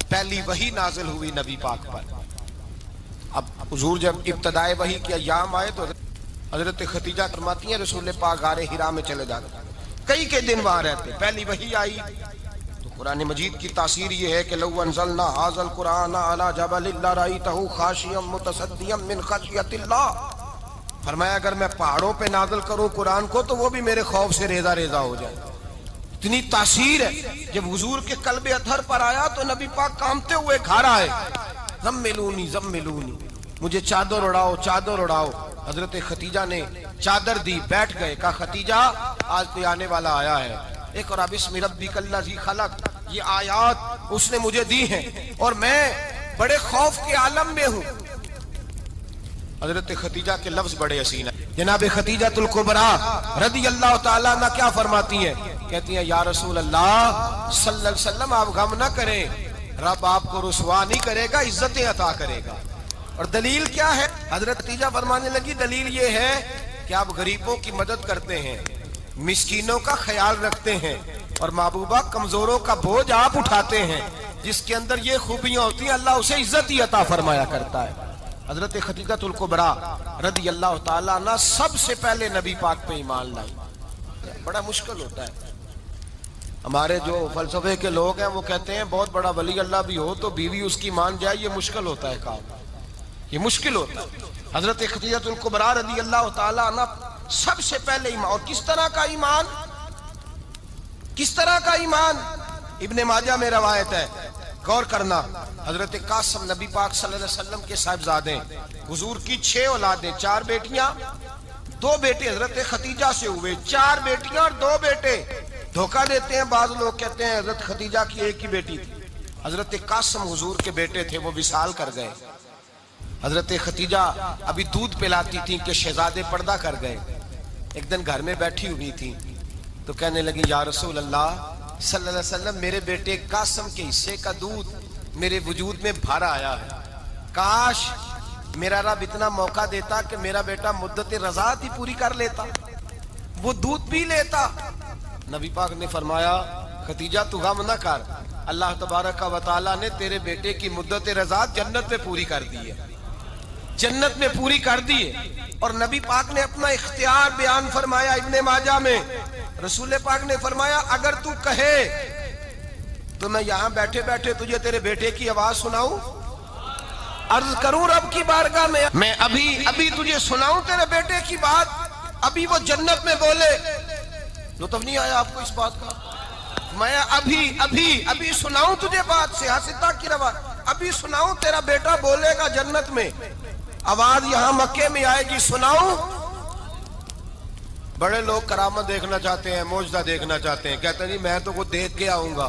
S1: پہلی وحی نازل ہوئی نبی پاک پر. اب حضور جب ابتدائے وحی کے ایام آئے تو حضرت ختیجہ فرماتی ہیں رسول پاک غار حرا میں چلے جاتے، کئی کے دن وہاں رہتے. پہلی وحی آئی تو قرآن مجید کی تاثیر یہ ہے کہ لو انزلنا ھذا القرآن علی جبل لرأیتہ خاشعا متصدعا من خشیۃ اللہ. فرمایا اگر میں پہاڑوں پہ نازل کروں قرآن کو تو وہ بھی میرے خوف سے ریزہ ریزہ ہو جائے. اتنی تاثیر ہے. جب حضور کے قلب اطہر پر آیا تو نبی پاک کامتے ہوئے گھر آئے، زملونی زملونی، مجھے چادر اڑاؤ چادر اڑاؤ. حضرت ختیجہ نے چادر دی، بیٹھ گئے. کہا ختیجہ آج کوئی آنے والا آیا ہے. اقرأ بسم ربک الذی خلق، یہ آیات اس نے مجھے دی ہیں اور میں بڑے خوف کے عالم میں ہوں. حضرت ختیجہ کے لفظ بڑے حسین ہیں. جناب ختیجہ الکبریٰ رضی اللہ تعالیٰ عنہ کیا فرماتی ہیں؟ کہتی ہیں یا رسول اللہ صلی اللہ علیہ وسلم آپ غم نہ کریں، رب آپ کو رسوا نہیں کرے گا، عزتیں عطا کرے گا. اور دلیل کیا ہے؟ حضرت ختیجہ فرمانے لگی دلیل یہ ہے کہ آپ غریبوں کی مدد کرتے ہیں، مسکینوں کا خیال رکھتے ہیں، اور محبوبہ کمزوروں کا بوجھ آپ اٹھاتے ہیں. جس کے اندر یہ خوبیاں ہوتی ہیں اللہ اسے عزت ہی عطا فرمایا کرتا ہے. حضرت ختیجہ الکبریٰ رضی اللہ تعالیٰ عنہ سب سے پہلے نبی پاک پہ ایمان لائی. بڑا مشکل ہوتا ہے. ہمارے جو فلسفے کے لوگ ہیں وہ کہتے ہیں بہت بڑا ولی اللہ بھی ہو تو بیوی اس کی مان جائے، یہ مشکل ہوتا ہے کام، یہ مشکل ہوتا ہے. حضرت ختیجہ الکبریٰ رضی اللہ تعالیٰ عنہ سب سے پہلے ایمان. اور کس طرح کا ایمان؟ کس طرح کا ایمان؟ ابن ماجہ میں روایت ہے، غور کرنا. حضرت قاسم نبی پاک صلی اللہ علیہ وسلم کے صاحبزادے، حضور کی 6 اولادیں، 4 بیٹیاں 2 بیٹے حضرت ختیجہ سے ہوئے، 4 بیٹیاں اور 2 بیٹے. دھوکہ دیتے ہیں بعض لوگ، کہتے ہیں حضرت ختیجہ کی ایک ہی بیٹی تھی. حضرت قاسم حضور کے بیٹے تھے، وہ وصال کر گئے. حضرت ختیجہ ابھی دودھ پلاتی تھی کہ شہزادے پردہ کر گئے. ایک دن گھر میں بیٹھی ہوئی تھی تو کہنے لگی یا رسول اللہ صلی اللہ علیہ وسلم میرے بیٹے قاسم کے حصے کا دودھ میرے وجود میں بھر آیا ہے، کاش میرا رب اتنا موقع دیتا کہ میرا بیٹا مدت رضاعت ہی پوری کر لیتا، وہ دودھ پی لیتا. نبی پاک نے فرمایا ختیجہ تو غم نہ کر، اللہ تبارک و تعالیٰ نے تیرے بیٹے کی مدت رضاعت جنت میں پوری کر دی ہے، جنت میں پوری کر دی ہے. اور نبی پاک نے اپنا اختیار بیان فرمایا ابن ماجہ میں. رسول پاک نے فرمایا اگر تو کہے تو میں یہاں بیٹھے بیٹھے تجھے تیرے بیٹے کی آواز سناؤں، عرض کروں رب کی بارگاہ میں ابھی تجھے سناؤں تیرے بیٹے کی بات، ابھی وہ جنت میں بولے، لطف نہیں آیا آپ کو اس بات کا؟ میں ابھی سناؤں تجھے بات، سیاستہ کی روایت، ابھی سناؤں تیرا بیٹا بولے گا جنت میں، آواز یہاں مکے میں آئے گی، سناؤں؟ بڑے لوگ کرامت دیکھنا چاہتے ہیں، معجزہ دیکھنا چاہتے ہیں، کہتے ہیں جی میں تو وہ دیکھ کے آؤں گا،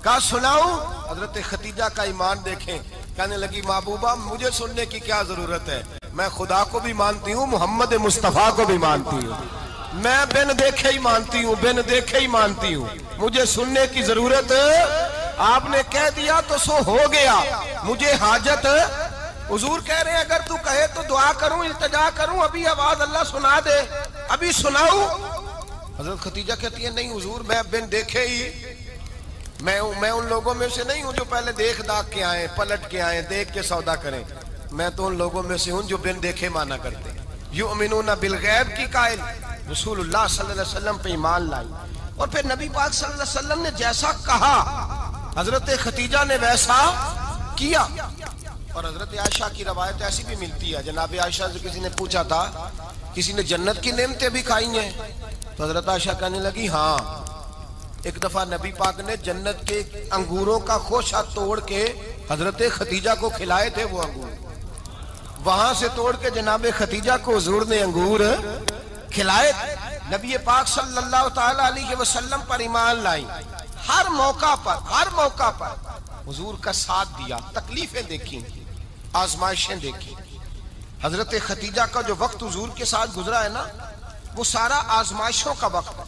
S1: کہا سناؤں؟ حضرت خدیجہ کا ایمان دیکھیں، کہنے لگی محبوبہ مجھے سننے کی کیا ضرورت ہے، میں خدا کو بھی مانتی ہوں، محمد مصطفیٰ کو بھی مانتی ہوں، میں بن دیکھے ہی مانتی ہوں، مجھے سننے کی ضرورت، آپ نے کہہ دیا تو سو ہو گیا، مجھے حاجت، حضور کہہ رہے ہیں اگر تو کہے تو دعا کروں، التجا کروں، ابھی آواز اللہ سنا دے، ابھی سناؤں؟ حضرت خدیجہ کہتی ہے نہیں حضور میں بن دیکھے ہی، میں ان لوگوں میں سے نہیں ہوں جو پہلے دیکھ داکھ کے آئیں، پلٹ کے آئیں، دیکھ کے سودا کریں، میں تو ان لوگوں میں سے ہوں جو بن دیکھے مانا کرتے ہیں، یؤمنون بالغیب کی قائل، رسول اللہ صلی اللہ علیہ وسلم پہ ایمان لائی، اور پھر نبی پاک صلی اللہ علیہ وسلم نے جیسا کہا حضرت خدیجہ نے ویسا کیا۔ اور حضرت عائشہ کی روایت ایسی بھی ملتی ہے، جناب عائشہ سے کسی نے پوچھا تھا کسی نے جنت کی نعمتیں بھی کھائی ہیں؟ تو حضرت عائشہ کہنے لگی ہاں، ایک دفعہ نبی پاک نے جنت کے انگوروں کا خوشہ توڑ کے حضرت خدیجہ کو کھلائے تھے، وہ انگور وہاں سے توڑ کے جناب خدیجہ کو حضور نے انگور کھلائے تھے۔ نبی پاک صلی اللہ تعالی علیہ وسلم پر ایمان لائی، ہر موقع پر حضور کا ساتھ دیا، تکلیفیں دیکھی، آزمائشیں دیکھی۔ حضرت خدیجہ کا جو وقت حضور کے ساتھ گزرا ہے نا، وہ سارا آزمائشوں کا وقت ہے۔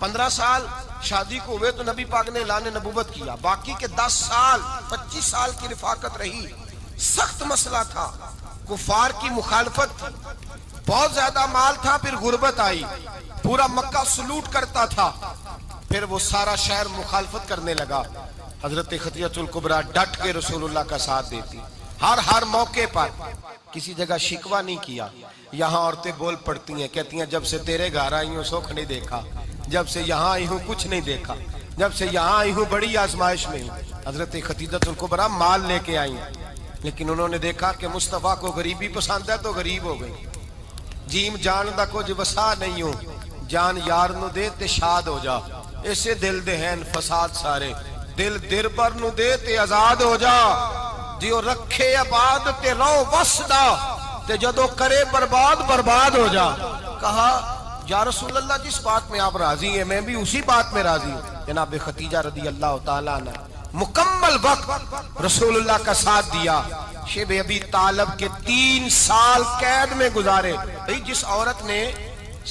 S1: 15 سال شادی کو ہوئے تو نبی پاک نے اعلان نبوت کیا، باقی کے 10 سال 25 سال کی رفاقت رہی، سخت مسئلہ تھا، کفار کی مخالفت تھی، بہت زیادہ مال تھا، پھر غربت آئی، پورا مکہ سلوٹ کرتا تھا، پھر وہ سارا شہر مخالفت کرنے لگا، حضرت خدیجہ الکبریٰ ڈٹ کے رسول اللہ کا ساتھ دیتی، ہر موقع پر کسی جگہ شکوہ نہیں کیا۔ یہاں عورتیں بول پڑتی ہیں، کہتی ہیں جب سے تیرے گھر آئی ہوں سکھ نہیں دیکھا، جب سے یہاں آئی ہوں کچھ نہیں دیکھا، جب سے یہاں آئی ہوں بڑی آزمائش میں ہوں۔ حضرت خدیجہ الکبریٰ مال لے کے آئی ہیں، لیکن انہوں نے دیکھا کہ مصطفیٰ کو غریبی پسند ہے تو غریب ہو گئی، جیم جان دا کچھ وسا نہیں ہو، جان یار نو دے تے شاد ہو جا، اسے دل دے ہیں فساد سارے، دل دربر نو دے تے آزاد ہو جا، دیو رکھے آباد تے رو وسدا تے جدو کرے برباد ہو جا۔ کہا یا رسول اللہ جس بات میں آپ راضی ہیں میں بھی اسی بات میں راضی ہوں۔ جناب خدیجہ رضی اللہ تعالیٰ عنہ مکمل وقت رسول اللہ کا ساتھ دیا، شیب ابی طالب کے 3 سال قید میں گزارے۔ جس عورت نے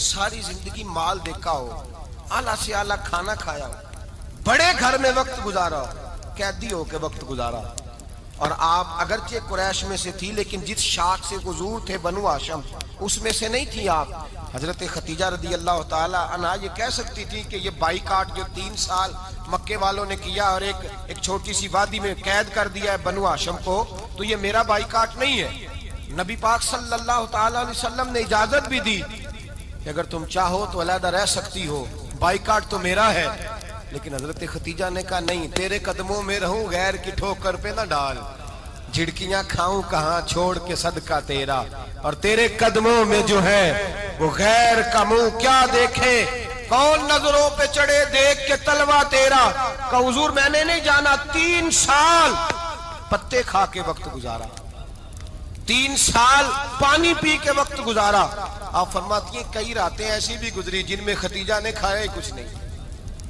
S1: ساری زندگی مال دیکھا ہو، اعلیٰ سے اعلیٰ کھانا کھایا ہو، بڑے گھر میں وقت گزارا ہو، قیدی ہو کے وقت گزارا، اور آپ اگرچہ قریش میں سے تھی لیکن جس شاخ سے حضور تھے بنو ہاشم اس میں سے نہیں تھی آپ۔ حضرت خدیجہ رضی اللہ تعالی عنہا یہ کہہ سکتی تھی کہ یہ بائیکاٹ جو 3 سال مکے والوں نے کیا اور ایک چھوٹی سی وادی میں قید کر دیا ہے بنو ہاشم کو، تو یہ میرا بائیکاٹ نہیں ہے۔ نبی پاک صلی اللہ تعالی علیہ وسلم نے اجازت بھی دی کہ اگر تم چاہو تو علیحدہ رہ سکتی ہو، بائیکاٹ تو میرا ہے۔ لیکن حضرت خدیجہ نے کہا نہیں، تیرے قدموں میں رہوں، غیر کی ٹھوکر پہ نہ ڈال، جھڑکیاں کھاؤں کہاں چھوڑ کے صدقہ تیرا، اور تیرے قدموں میں جو ہے وہ غیر کا منہ کیا دیکھے، کون نظروں پہ چڑھے دیکھ کے تلوا تیرا۔ کہ حضور میں نے نہیں جانا، 3 سال پتے کھا کے وقت گزارا، 3 سال پانی پی کے وقت گزارا۔ آپ فرماتی ہیں کئی راتیں ایسی بھی گزری جن میں خدیجہ نے کھایا ہی کچھ نہیں،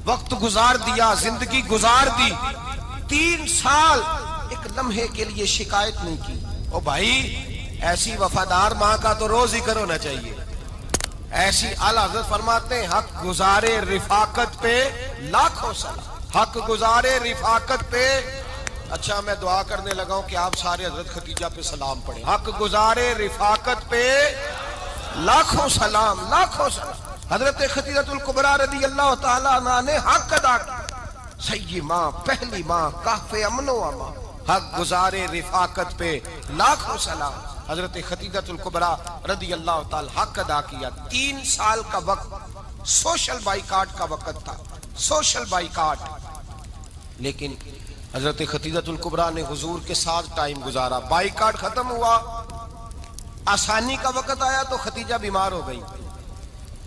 S1: وقت گزار دیا، زندگی گزار دی، 3 سال ایک لمحے کے لیے شکایت نہیں کی۔ او بھائی ایسی وفادار ماں کا تو روز ذکر ہونا چاہیے۔ ایسی اعلیٰ حضرت فرماتے ہیں حق گزارے رفاقت پہ لاکھوں سلام، حق گزارے رفاقت پہ۔ اچھا میں دعا کرنے لگا ہوں کہ آپ سارے حضرت خدیجہ پہ سلام پڑھیں۔ حق گزارے رفاقت پہ لاکھوں سلام، لاکھوں سلام۔ حضرت خدیجہ الکبریٰ رضی اللہ تعالیٰ عنہ نے حق ادا کیا، سیدی ماں، پہلی ماں، کہف امن و امان، حق گزارے رفاقت پہ لاکھوں سلام۔ حضرت خدیجہ الکبریٰ رضی اللہ تعالیٰ حق ادا کیا، 3 سال کا وقت سوشل بائیکاٹ کا وقت تھا، سوشل بائیکاٹ. لیکن حضرت خدیجہ الکبریٰ نے حضور کے ساتھ ٹائم گزارا. بائیکاٹ ختم ہوا، آسانی کا وقت آیا تو خدیجہ بیمار ہو گئی.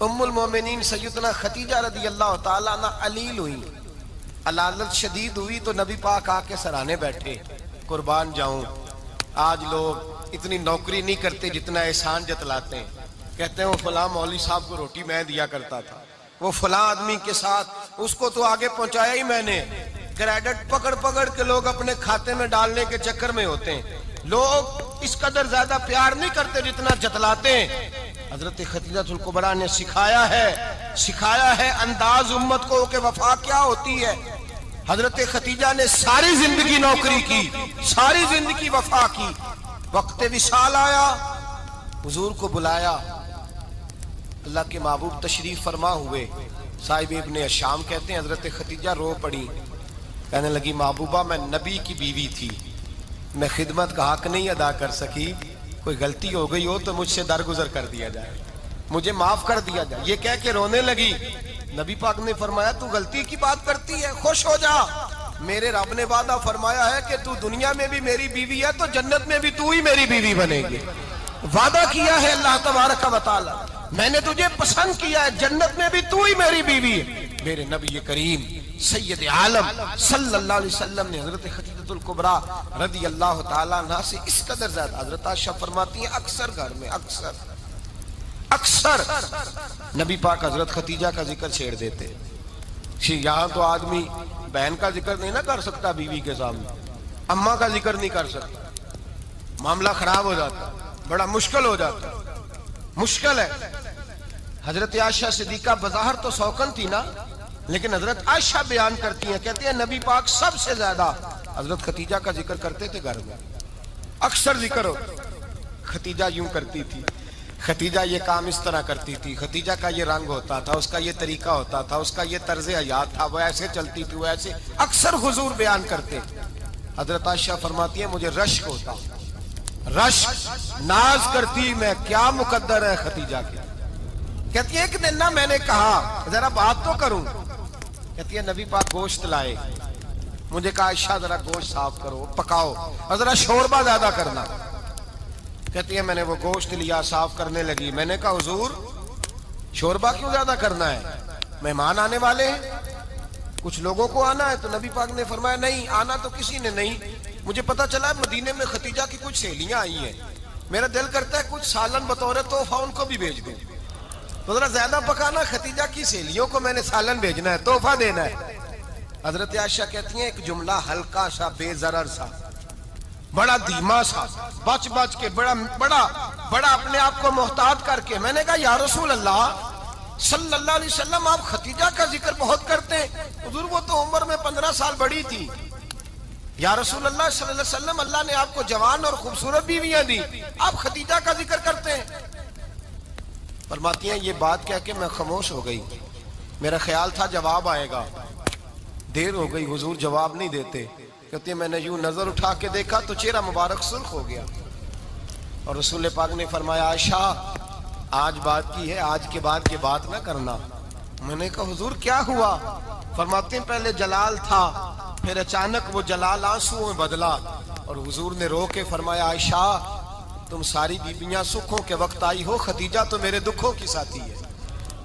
S1: ام المومنین سیدنا خدیجہ رضی اللہ تعالیٰ عنہ علیل ہوئی، علالت شدید ہوئی تو نبی پاک آ کے سرانے بیٹھے. قربان جاؤں، آج لوگ اتنی نوکری نہیں کرتے جتنا احسان جتلاتے ہیں. کہتے ہیں وہ فلاں مولوی صاحب کو روٹی میں دیا کرتا تھا، وہ فلاں آدمی کے ساتھ اس کو تو آگے پہنچایا ہی میں نے. کریڈٹ پکڑ پکڑ کے لوگ اپنے کھاتے میں ڈالنے کے چکر میں ہوتے ہیں. لوگ اس قدر زیادہ پیار نہیں کرتے جتنا جتلاتے ہیں. حضرت خدیجہ الکبریٰ نے سکھایا ہے انداز امت کو کہ وفا کیا ہوتی ہے. حضرت خدیجہ نے ساری زندگی نوکری کی، ساری زندگی وفا کی. وقت وصال آیا، حضور کو بلایا. اللہ کے محبوب تشریف فرما ہوئے. صاحب ابن الشام کہتے ہیں حضرت خدیجہ رو پڑی، کہنے لگی محبوبہ میں نبی کی بیوی تھی، میں خدمت کا حق نہیں ادا کر سکی، کوئی غلطی ہو گئی ہو تو مجھ سے درگزر کر دیا جائے، مجھے معاف کر دیا جائے. یہ کہہ کے رونے لگی. نبی پاک نے فرمایا تو غلطی کی بات کرتی ہے، خوش ہو جا، میرے رب نے وعدہ فرمایا ہے کہ تو دنیا میں بھی میری بیوی ہے تو جنت میں بھی تو ہی میری بیوی بنے گی. وعدہ کیا ہے اللہ تبارک و تعالی، میں نے تجھے پسند کیا ہے، جنت میں بھی تو ہی میری بیوی ہے. میرے نبی کریم سید عالم صلی اللہ علیہ وسلم نے حضرت خدیجہ الکبریٰ رضی اللہ تعالیٰ عنہ سے اس قدر زیادہ. حضرت عائشہ فرماتی ہیں اکثر گھر میں اکثر نبی پاک حضرت خدیجہ کا ذکر چھیڑ دیتے. یہاں تو آدمی بہن کا ذکر نہیں نہ کر سکتا بیوی کے سامنے، اماں کا ذکر نہیں کر سکتا، معاملہ خراب ہو جاتا، بڑا مشکل ہو جاتا، مشکل ہے. حضرت عائشہ صدیقہ بظاہر تو سوکن تھی نا، لیکن حضرت عائشہ بیان کرتی ہیں، کہتی ہیں نبی پاک سب سے زیادہ حضرت خدیجہ کا ذکر کرتے تھے گھر میں، اکثر ذکر ہو. خدیجہ یوں کرتی تھی، خدیجہ یہ کام اس طرح کرتی تھی، خدیجہ کا یہ رنگ ہوتا تھا، اس کا یہ طریقہ ہوتا تھا، اس کا یہ طرز حیات تھا، وہ ایسے چلتی تھی، وہ ایسے اکثر حضور بیان کرتے. حضرت عائشہ فرماتی ہیں مجھے رشک ہوتا، رشک، ناز کرتی میں کیا مقدر ہے خدیجہ کے. کہتی ہے ایک دن نا میں نے کہا ذرا بات تو کروں. کہتی ہے نبی پاک گوشت لائے، مجھے کہا عائشہ ذرا گوشت صاف کرو، پکاؤ اور ذرا شوربہ زیادہ کرنا. کہتی ہے میں نے وہ گوشت لیا، صاف کرنے لگی. میں نے کہا حضور شوربہ کیوں زیادہ کرنا ہے، مہمان آنے والے ہیں، کچھ لوگوں کو آنا ہے. تو نبی پاک نے فرمایا نہیں، آنا تو کسی نے نہیں، مجھے پتا چلا مدینے میں خدیجہ کی کچھ سہیلیاں آئی ہیں، میرا دل کرتا ہے کچھ سالن بطور تحفہ ان کو بھی بھیج دوں، تو ذرا زیادہ پکانا، خدیجہ کی سہیلیوں کو میں نے سالن بھیجنا ہے، تحفہ دینا ہے. حضرت عائشہ کہتی ہیں ایک جملہ ہلکا سا، بے ضرر سا، بڑا دھیما سا، بچ کے بڑا اپنے آپ کو محتاط کر کے. میں نے کہا یا رسول اللہ صلی اللہ علیہ وسلم آپ خدیجہ کا ذکر بہت کرتے ہیں. حضور وہ تو عمر میں 15 سال بڑی تھی. یا رسول اللہ صلی اللہ علیہ وسلم اللہ نے آپ کو جوان اور خوبصورت بیویاں دی، آپ خدیجہ کا ذکر کرتے ہیں. فرماتی ہیں یہ بات کہہ کے میں خاموش ہو گئی، میرا خیال تھا جواب آئے گا، دیر ہو گئی، حضور جواب نہیں دیتے. کہتے ہیں میں نے یوں نظر اٹھا کے دیکھا تو چہرہ مبارک سرخ ہو گیا، اور رسول پاک نے فرمایا عائشہ آج بات کی ہے، آج کے بعد یہ بات نہ کرنا. میں نے کہا حضور کیا ہوا؟ فرماتے ہیں پہلے جلال تھا، پھر اچانک وہ جلال آنسو میں بدلا، اور حضور نے رو کے فرمایا عائشہ تم ساری بیویاں سکھوں کے وقت آئی ہو، خدیجہ تو میرے دکھوں کی ساتھی ہے،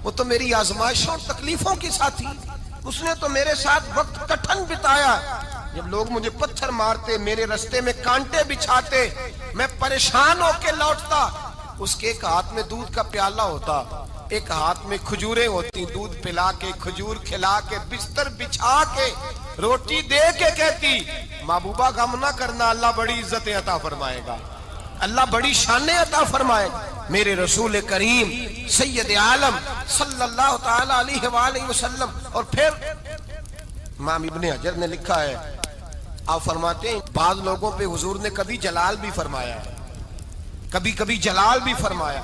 S1: وہ تو میری آزمائشوں اور تکلیفوں کی ساتھی، اس نے تو میرے ساتھ وقت کٹھن بتایا. جب لوگ مجھے پتھر مارتے، میرے رستے میں کانٹے بچھاتے، میں پریشان ہو کے لوٹتا، اس کے ایک ہاتھ میں دودھ کا پیالہ ہوتا، ایک ہاتھ میں کھجوریں ہوتی، دودھ پلا کے، کھجور کھلا کے، بستر بچھا کے، روٹی دے کے کہتی محبوبہ غم نہ کرنا، اللہ بڑی عزتیں عطا فرمائے گا، اللہ بڑی شانیں عطا فرمائے گا. میرے رسول کریم سید عالم صلی اللہ تعالی علیہ وآلہ وسلم. اور پھر امام ابن حجر نے لکھا ہے، آپ فرماتے ہیں بعض لوگوں پہ حضور نے کبھی جلال بھی فرمایا ہے، کبھی جلال بھی فرمایا،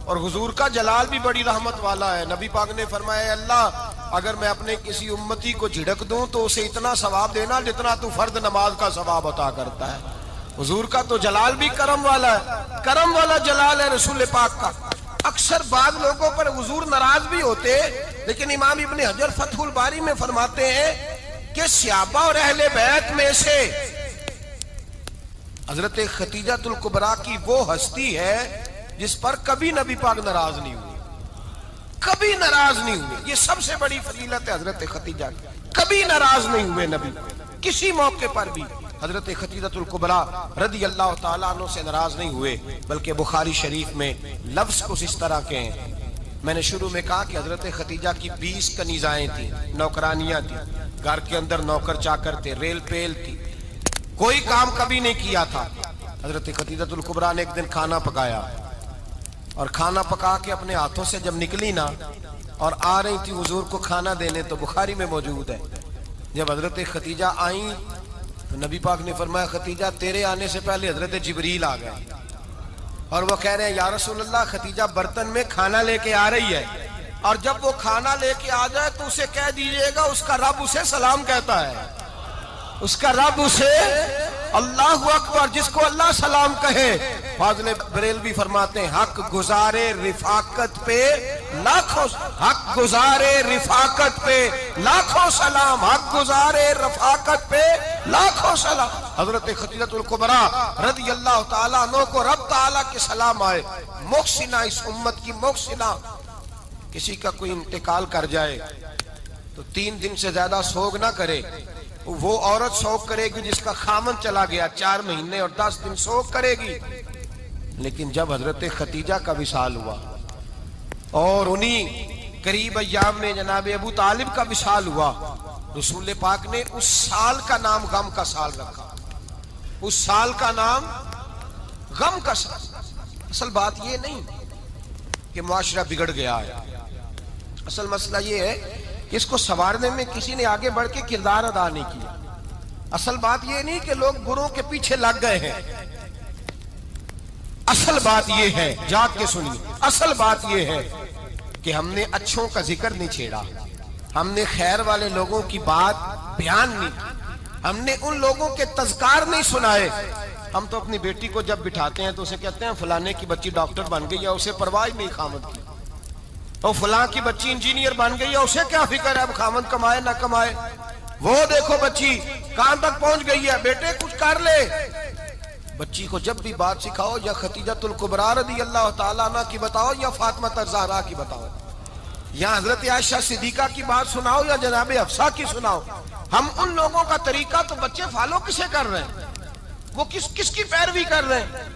S1: اور حضور کا جلال بھی بڑی رحمت والا ہے. نبی پاک نے فرمایا اللہ اگر میں اپنے کسی امتی کو جھڑک دوں تو اسے اتنا ثواب دینا جتنا تو فرض نماز کا ثواب عطا کرتا ہے. حضور کا تو جلال بھی کرم والا ہے، کرم والا جلال ہے رسول پاک کا. اکثر بعض لوگوں پر حضور ناراض بھی ہوتے، لیکن امام ابن حجر فتح الباری میں فرماتے ہیں کہ صحابہ اور اہل بیت میں سے حضرت خدیجہ الکبریٰ کی وہ ہستی ہے جس پر کبھی نبی پاک ناراض نہیں ہوئے، کبھی ناراض نہیں ہوئے۔ یہ سب سے بڑی فضیلت ہے حضرت خدیجہ کی، کبھی ناراض نہیں ہوئے نبی، کسی موقع پر بھی حضرت خدیجہ الکبریٰ رضی اللہ تعالیٰ عنہ سے ناراض نہیں ہوئے، بلکہ بخاری شریف میں لفظ کچھ اس طرح کے ہیں۔ میں نے شروع میں کہا کہ حضرت خدیجہ کی 20 کنیزائیں تھیں، نوکرانیاں تھیں، گھر کے اندر نوکر چاکر تھے، ریل پیل تھی، کوئی کام کبھی نہیں کیا تھا۔ حضرت خدیجہ الکبریٰ نے ایک دن کھانا پکایا، اور کھانا پکا کے اپنے ہاتھوں سے جب نکلی نا اور آ رہی تھی حضور کو کھانا دینے، تو بخاری میں موجود ہے جب حضرت خدیجہ آئیں تو نبی پاک نے فرمایا خدیجہ تیرے آنے سے پہلے حضرت جبریل آ گئے، اور وہ کہہ رہے ہیں یا رسول اللہ خدیجہ برتن میں کھانا لے کے آ رہی ہے، اور جب وہ کھانا لے کے آ جائے تو اسے کہہ دیجئے گا اس کا رب اسے سلام کہتا ہے، اس کا رب اسے اللہ اکبر، جس کو اللہ سلام کہے۔ فاضل بریلوی فرماتے ہیں حق گزارے رفاقت پہ لاکھوں، حق گزارے رفاقت پہ لاکھوں سلام، حق گزارے رفاقت پہ لاکھوں سلام۔ حضرت خدیجہ الکبریٰ رضی اللہ تعالیٰ عنہ کو رب تعالیٰ کے سلام آئے، محسنہ، اس امت کی محسنہ۔ کسی کا کوئی انتقال کر جائے تو 3 دن سے زیادہ سوگ نہ کرے، وہ عورت سوگ کرے گی جس کا خامن چلا گیا، 4 مہینے اور 10 دن سوگ کرے گی۔ لیکن جب حضرت خدیجہ کا وصال ہوا اور انہی قریب ایام میں جناب ابو طالب کا وصال ہوا، رسول پاک نے اس سال کا نام غم کا سال رکھا، اس سال کا نام غم کا سال۔ اصل بات یہ نہیں کہ معاشرہ بگڑ گیا ہے، اصل مسئلہ یہ ہے کہ اس کو سنوارنے میں کسی نے آگے بڑھ کے کردار ادا نہیں کیا۔ اصل بات یہ نہیں کہ لوگ بروں کے پیچھے لگ گئے ہیں، اصل بات یہ ہے، جاگ کے سنیے، اصل بات یہ ہے کہ ہم نے اچھوں کا ذکر نہیں چھیڑا، ہم نے خیر والے لوگوں کی بات بیان نہیں کی، ہم نے ان لوگوں کے تذکار نہیں سنائے۔ ہم تو اپنی بیٹی کو جب بٹھاتے ہیں تو اسے کہتے ہیں فلانے کی بچی ڈاکٹر بن گئی ہے، اسے پرواہ نہیں خامد کی، اور فلاں کی بچی انجینئر بن گئی ہے، اسے کیا فکر ہے اب خامد کمائے نہ کمائے، وہ دیکھو بچی کہاں تک پہنچ گئی ہے، بیٹے کچھ کر لے۔ بچی کو جب بھی بات سکھاؤ یا خدیجہ الکبریٰ رضی اللہ تعالیٰ عنہ کی بتاؤ یا فاطمہ الزہرا کی بتاؤ، یا حضرت عائشہ صدیقہ کی بات سناؤ یا جناب حفصہ کی سناؤ۔ ہم ان لوگوں کا طریقہ تو بچے فالو کسے کر رہے ہیں، وہ کس کی پیروی کر رہے ہیں؟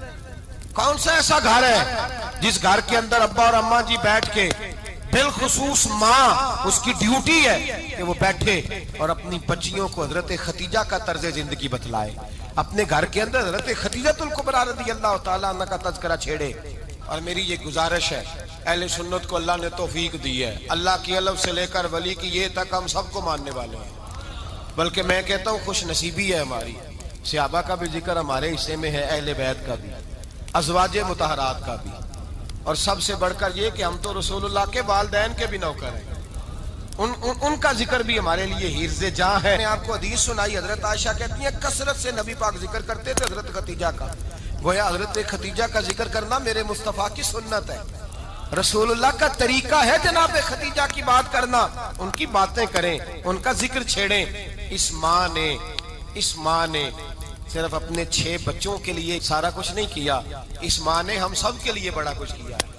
S1: کون سا ایسا گھر ہے جس گھر کے اندر ابا اور اماں جی بیٹھ کے، بالخصوص ماں اس کی ڈیوٹی ہے کہ وہ بیٹھے اور اپنی بچیوں کو حضرت خدیجہ کا طرز زندگی بتلائے، اپنے گھر کے اندر حضرت خدیجہ الکبریٰ رضی اللہ تعالیٰ عنہ کا تذکرہ چھیڑے۔ اور میری یہ گزارش ہے، اہل سنت کو اللہ نے توفیق دی ہے، اللہ کی علم سے لے کر ولی کی یہ تک ہم سب کو ماننے والے ہیں، بلکہ میں کہتا ہوں خوش نصیبی ہے ہماری، صحابہ کا بھی ذکر ہمارے حصے میں ہے، اہل بیت کا بھی، ازواج مطہرات کا بھی، اور سب سے بڑھ کر یہ کہ ہم تو رسول اللہ کے والدین کے بھی نوکر ہیں، ان کا ذکر بھی ہمارے لیے حرز جاں ہے۔ میں نے آپ کو حدیث سنائی، حضرت عائشہ کہتی ہیں کثرت سے نبی پاک ذکر کرتے تھے حضرت خدیجہ کا، گویا حضرت خدیجہ کا ذکر کرنا میرے مصطفیٰ کی سنت ہے، رسول اللہ کا طریقہ ہے جناب خدیجہ کی بات کرنا، ان کی باتیں کریں، ان کا ذکر چھیڑیں۔ اس ماں نے صرف اپنے 6 بچوں کے لیے سارا کچھ نہیں کیا، اس ماں نے ہم سب کے لیے بڑا کچھ کیا ہے،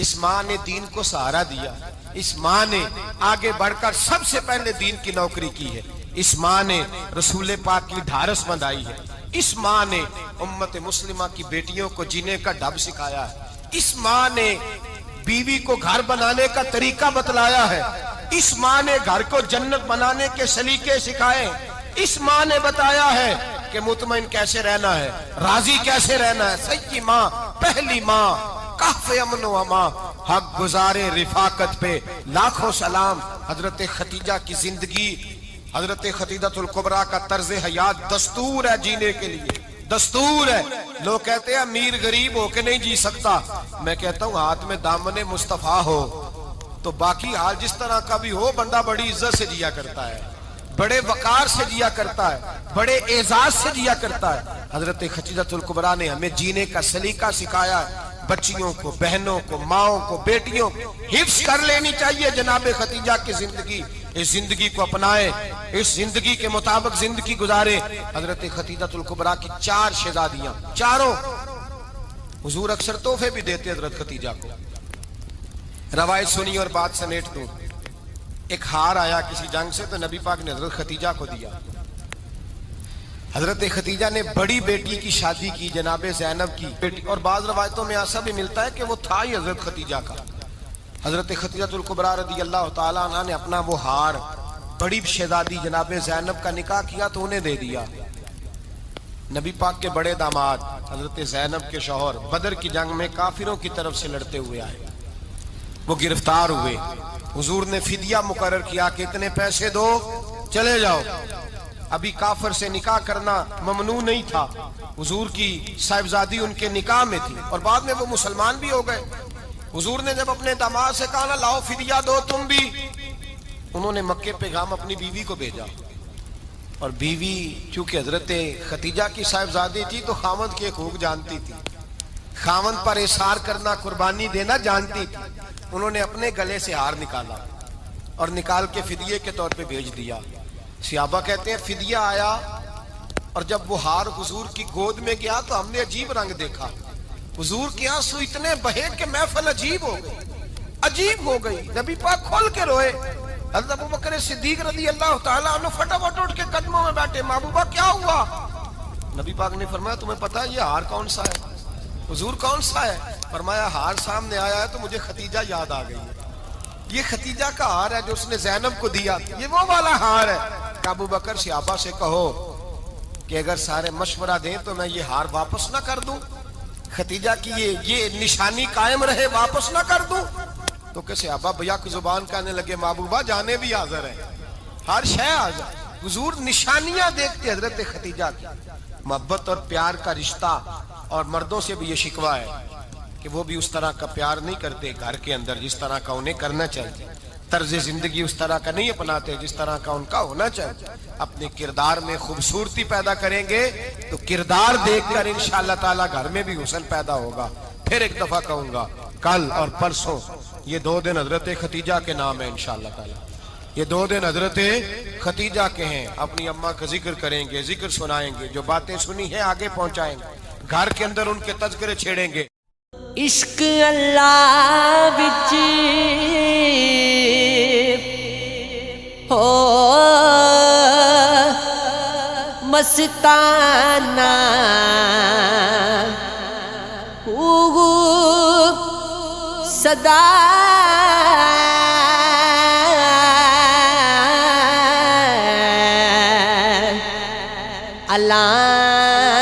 S1: اس ماں نے دین کو سہارا دیا، اس ماں نے آگے بڑھ کر سب سے پہلے دین کی نوکری کی ہے، اس ماں نے رسول پاک کی ڈھارس بندھائی ہے، اس ماں نے امت مسلمہ کی بیٹیوں کو جینے کا ڈھب سکھایا ہے، اس ماں نے بیوی کو گھر بنانے کا طریقہ بتلایا ہے، اس ماں نے گھر کو جنت بنانے کے سلیقے سکھائے، اس ماں نے بتایا ہے کہ مطمئن کیسے رہنا ہے، راضی کیسے رہنا ہے۔ سچی ماں، پہلی ماں، کہف امن و امان، حق گزارے رفاقت پہ لاکھوں سلام۔ حضرت خدیجہ کی زندگی، حضرت خدیجہ الکبریٰ کا طرز حیات دستور ہے جینے کے لیے، دستور ہے۔ لوگ کہتے ہیں امیر غریب ہو کے نہیں جی سکتا، میں کہتا ہوں ہاتھ میں دامن مصطفیٰ ہو تو باقی حال جس طرح کا بھی ہو بندہ بڑی عزت سے جیا کرتا ہے، بڑے وقار سے جیا کرتا ہے، بڑے اعزاز سے جیا کرتا ہے۔ حضرت خدیجہ الکبریٰ نے ہمیں جینے کا سلیقہ سکھایا ہے۔ بچیوں کو، بہنوں کو، ماؤں کو، بیٹیوں کو حفظ کر لینی چاہیے جناب خدیجہ کی زندگی۔ اس زندگی کو اپنائے، اس زندگی کے مطابق زندگی گزارے۔ حضرت خدیجہ الکبریٰ کی 4 شہزادیاں، چاروں حضور اکثر تحفے بھی دیتے حضرت خدیجہ کو۔ روایت سنی اور بات سمیٹ دوں۔ ایک ہار آیا کسی جنگ سے تو نبی پاک نے حضرت خدیجہ کو دیا۔ حضرت خدیجہ نے بڑی بیٹی کی شادی کی، جناب زینب کی بیٹی، اور بعض روایتوں میں ایسا بھی ملتا ہے کہ وہ تھا ہی حضرت خدیجہ کا۔ حضرت خدیجہ الکبریٰ رضی اللہ تعالیٰ عنہ نے اپنا وہ ہار بڑی شہزادی جناب زینب کا نکاح کیا تو انہیں دے دیا۔ نبی پاک کے بڑے داماد حضرت زینب کے شوہر بدر کی جنگ میں کافروں کی طرف سے لڑتے ہوئے آئے، وہ گرفتار ہوئے۔ حضور نے فدیہ مقرر کیا کہ اتنے پیسے دو چلے جاؤ۔ ابھی کافر سے نکاح کرنا ممنوع نہیں تھا، حضور کی صاحبزادی ان کے نکاح میں تھی اور بعد میں وہ مسلمان بھی ہو گئے۔ حضور نے جب اپنے داماد سے کہا نا لاؤ فدیہ دو تم بھی، انہوں نے مکے پیغام اپنی بیوی کو بھیجا، اور بیوی چونکہ حضرت خدیجہ کی صاحبزادی تھی تو خاوند کے حقوق جانتی تھی، خاوند پر اثار کرنا، قربانی دینا جانتی تھی۔ انہوں نے اپنے گلے سے ہار نکالا اور نکال کے فدیے کے طور پہ بھیج دیا۔ صحابہ کہتے ہیں فدیہ آیا اور جب وہ ہار حضور کی گود میں گیا تو ہم نے عجیب رنگ دیکھا، حضور کے آنسو اتنے بہے کہ محفل عجیب ہو گئی، عجیب ہو گئی۔ نبی پاک کھول کے روئے۔ حضرت ابوبکر صدیق رضی اللہ تعالیٰ عنہ فٹافٹ اٹھ کے قدموں میں بیٹھے، محبوبہ کیا ہوا؟ نبی پاک نے فرمایا تمہیں پتہ ہے یہ ہار کون سا ہے؟ حضور کون سا ہے؟ فرمایا ہار سامنے آیا ہے تو مجھے خدیجہ یاد آ گئی ہے، یہ خدیجہ کا ہار ہے جو اس نے زینب کو دیا، یہ وہ والا ہار ہے۔ کہ ابوبکر صحابہ سے کہو کہ اگر سارے مشورہ دیں تو میں یہ ہار واپس نہ کر دوں، خدیجہ کی یہ نشانی قائم رہے، واپس نہ کر دوں؟ تو کہ صحابہ بھیا کی زبان کہنے لگے محبوبہ جانے بھی حاضر ہیں، ہر شے حاضر۔ حضور نشانیاں دیکھتے حضرت خدیجہ کی، محبت اور پیار کا رشتہ، اور مردوں سے بھی یہ شکوہ ہے کہ وہ بھی اس طرح کا پیار نہیں کرتے گھر کے اندر جس طرح کا انہیں کرنا چاہیے، طرز زندگی اس طرح کا نہیں اپناتے جس طرح کا ان کا ہونا چاہیے۔ اپنے کردار میں خوبصورتی پیدا کریں گے تو کردار دیکھ کر انشاءاللہ تعالیٰ گھر میں بھی حسن پیدا ہوگا۔ پھر ایک دفعہ کہوں گا کل اور پرسوں یہ 2 دن حضرت خدیجہ کے نام ہے انشاءاللہ تعالیٰ، یہ 2 دن حضرت خدیجہ کے ہیں۔ اپنی اماں کا ذکر کریں گے، ذکر سنائیں گے، جو باتیں سنی ہیں آگے پہنچائیں گے، گھر کے اندر ان کے تذکرے چھیڑیں گے۔
S2: عشق اللہ وچ ہو مستانہ صدا اللہ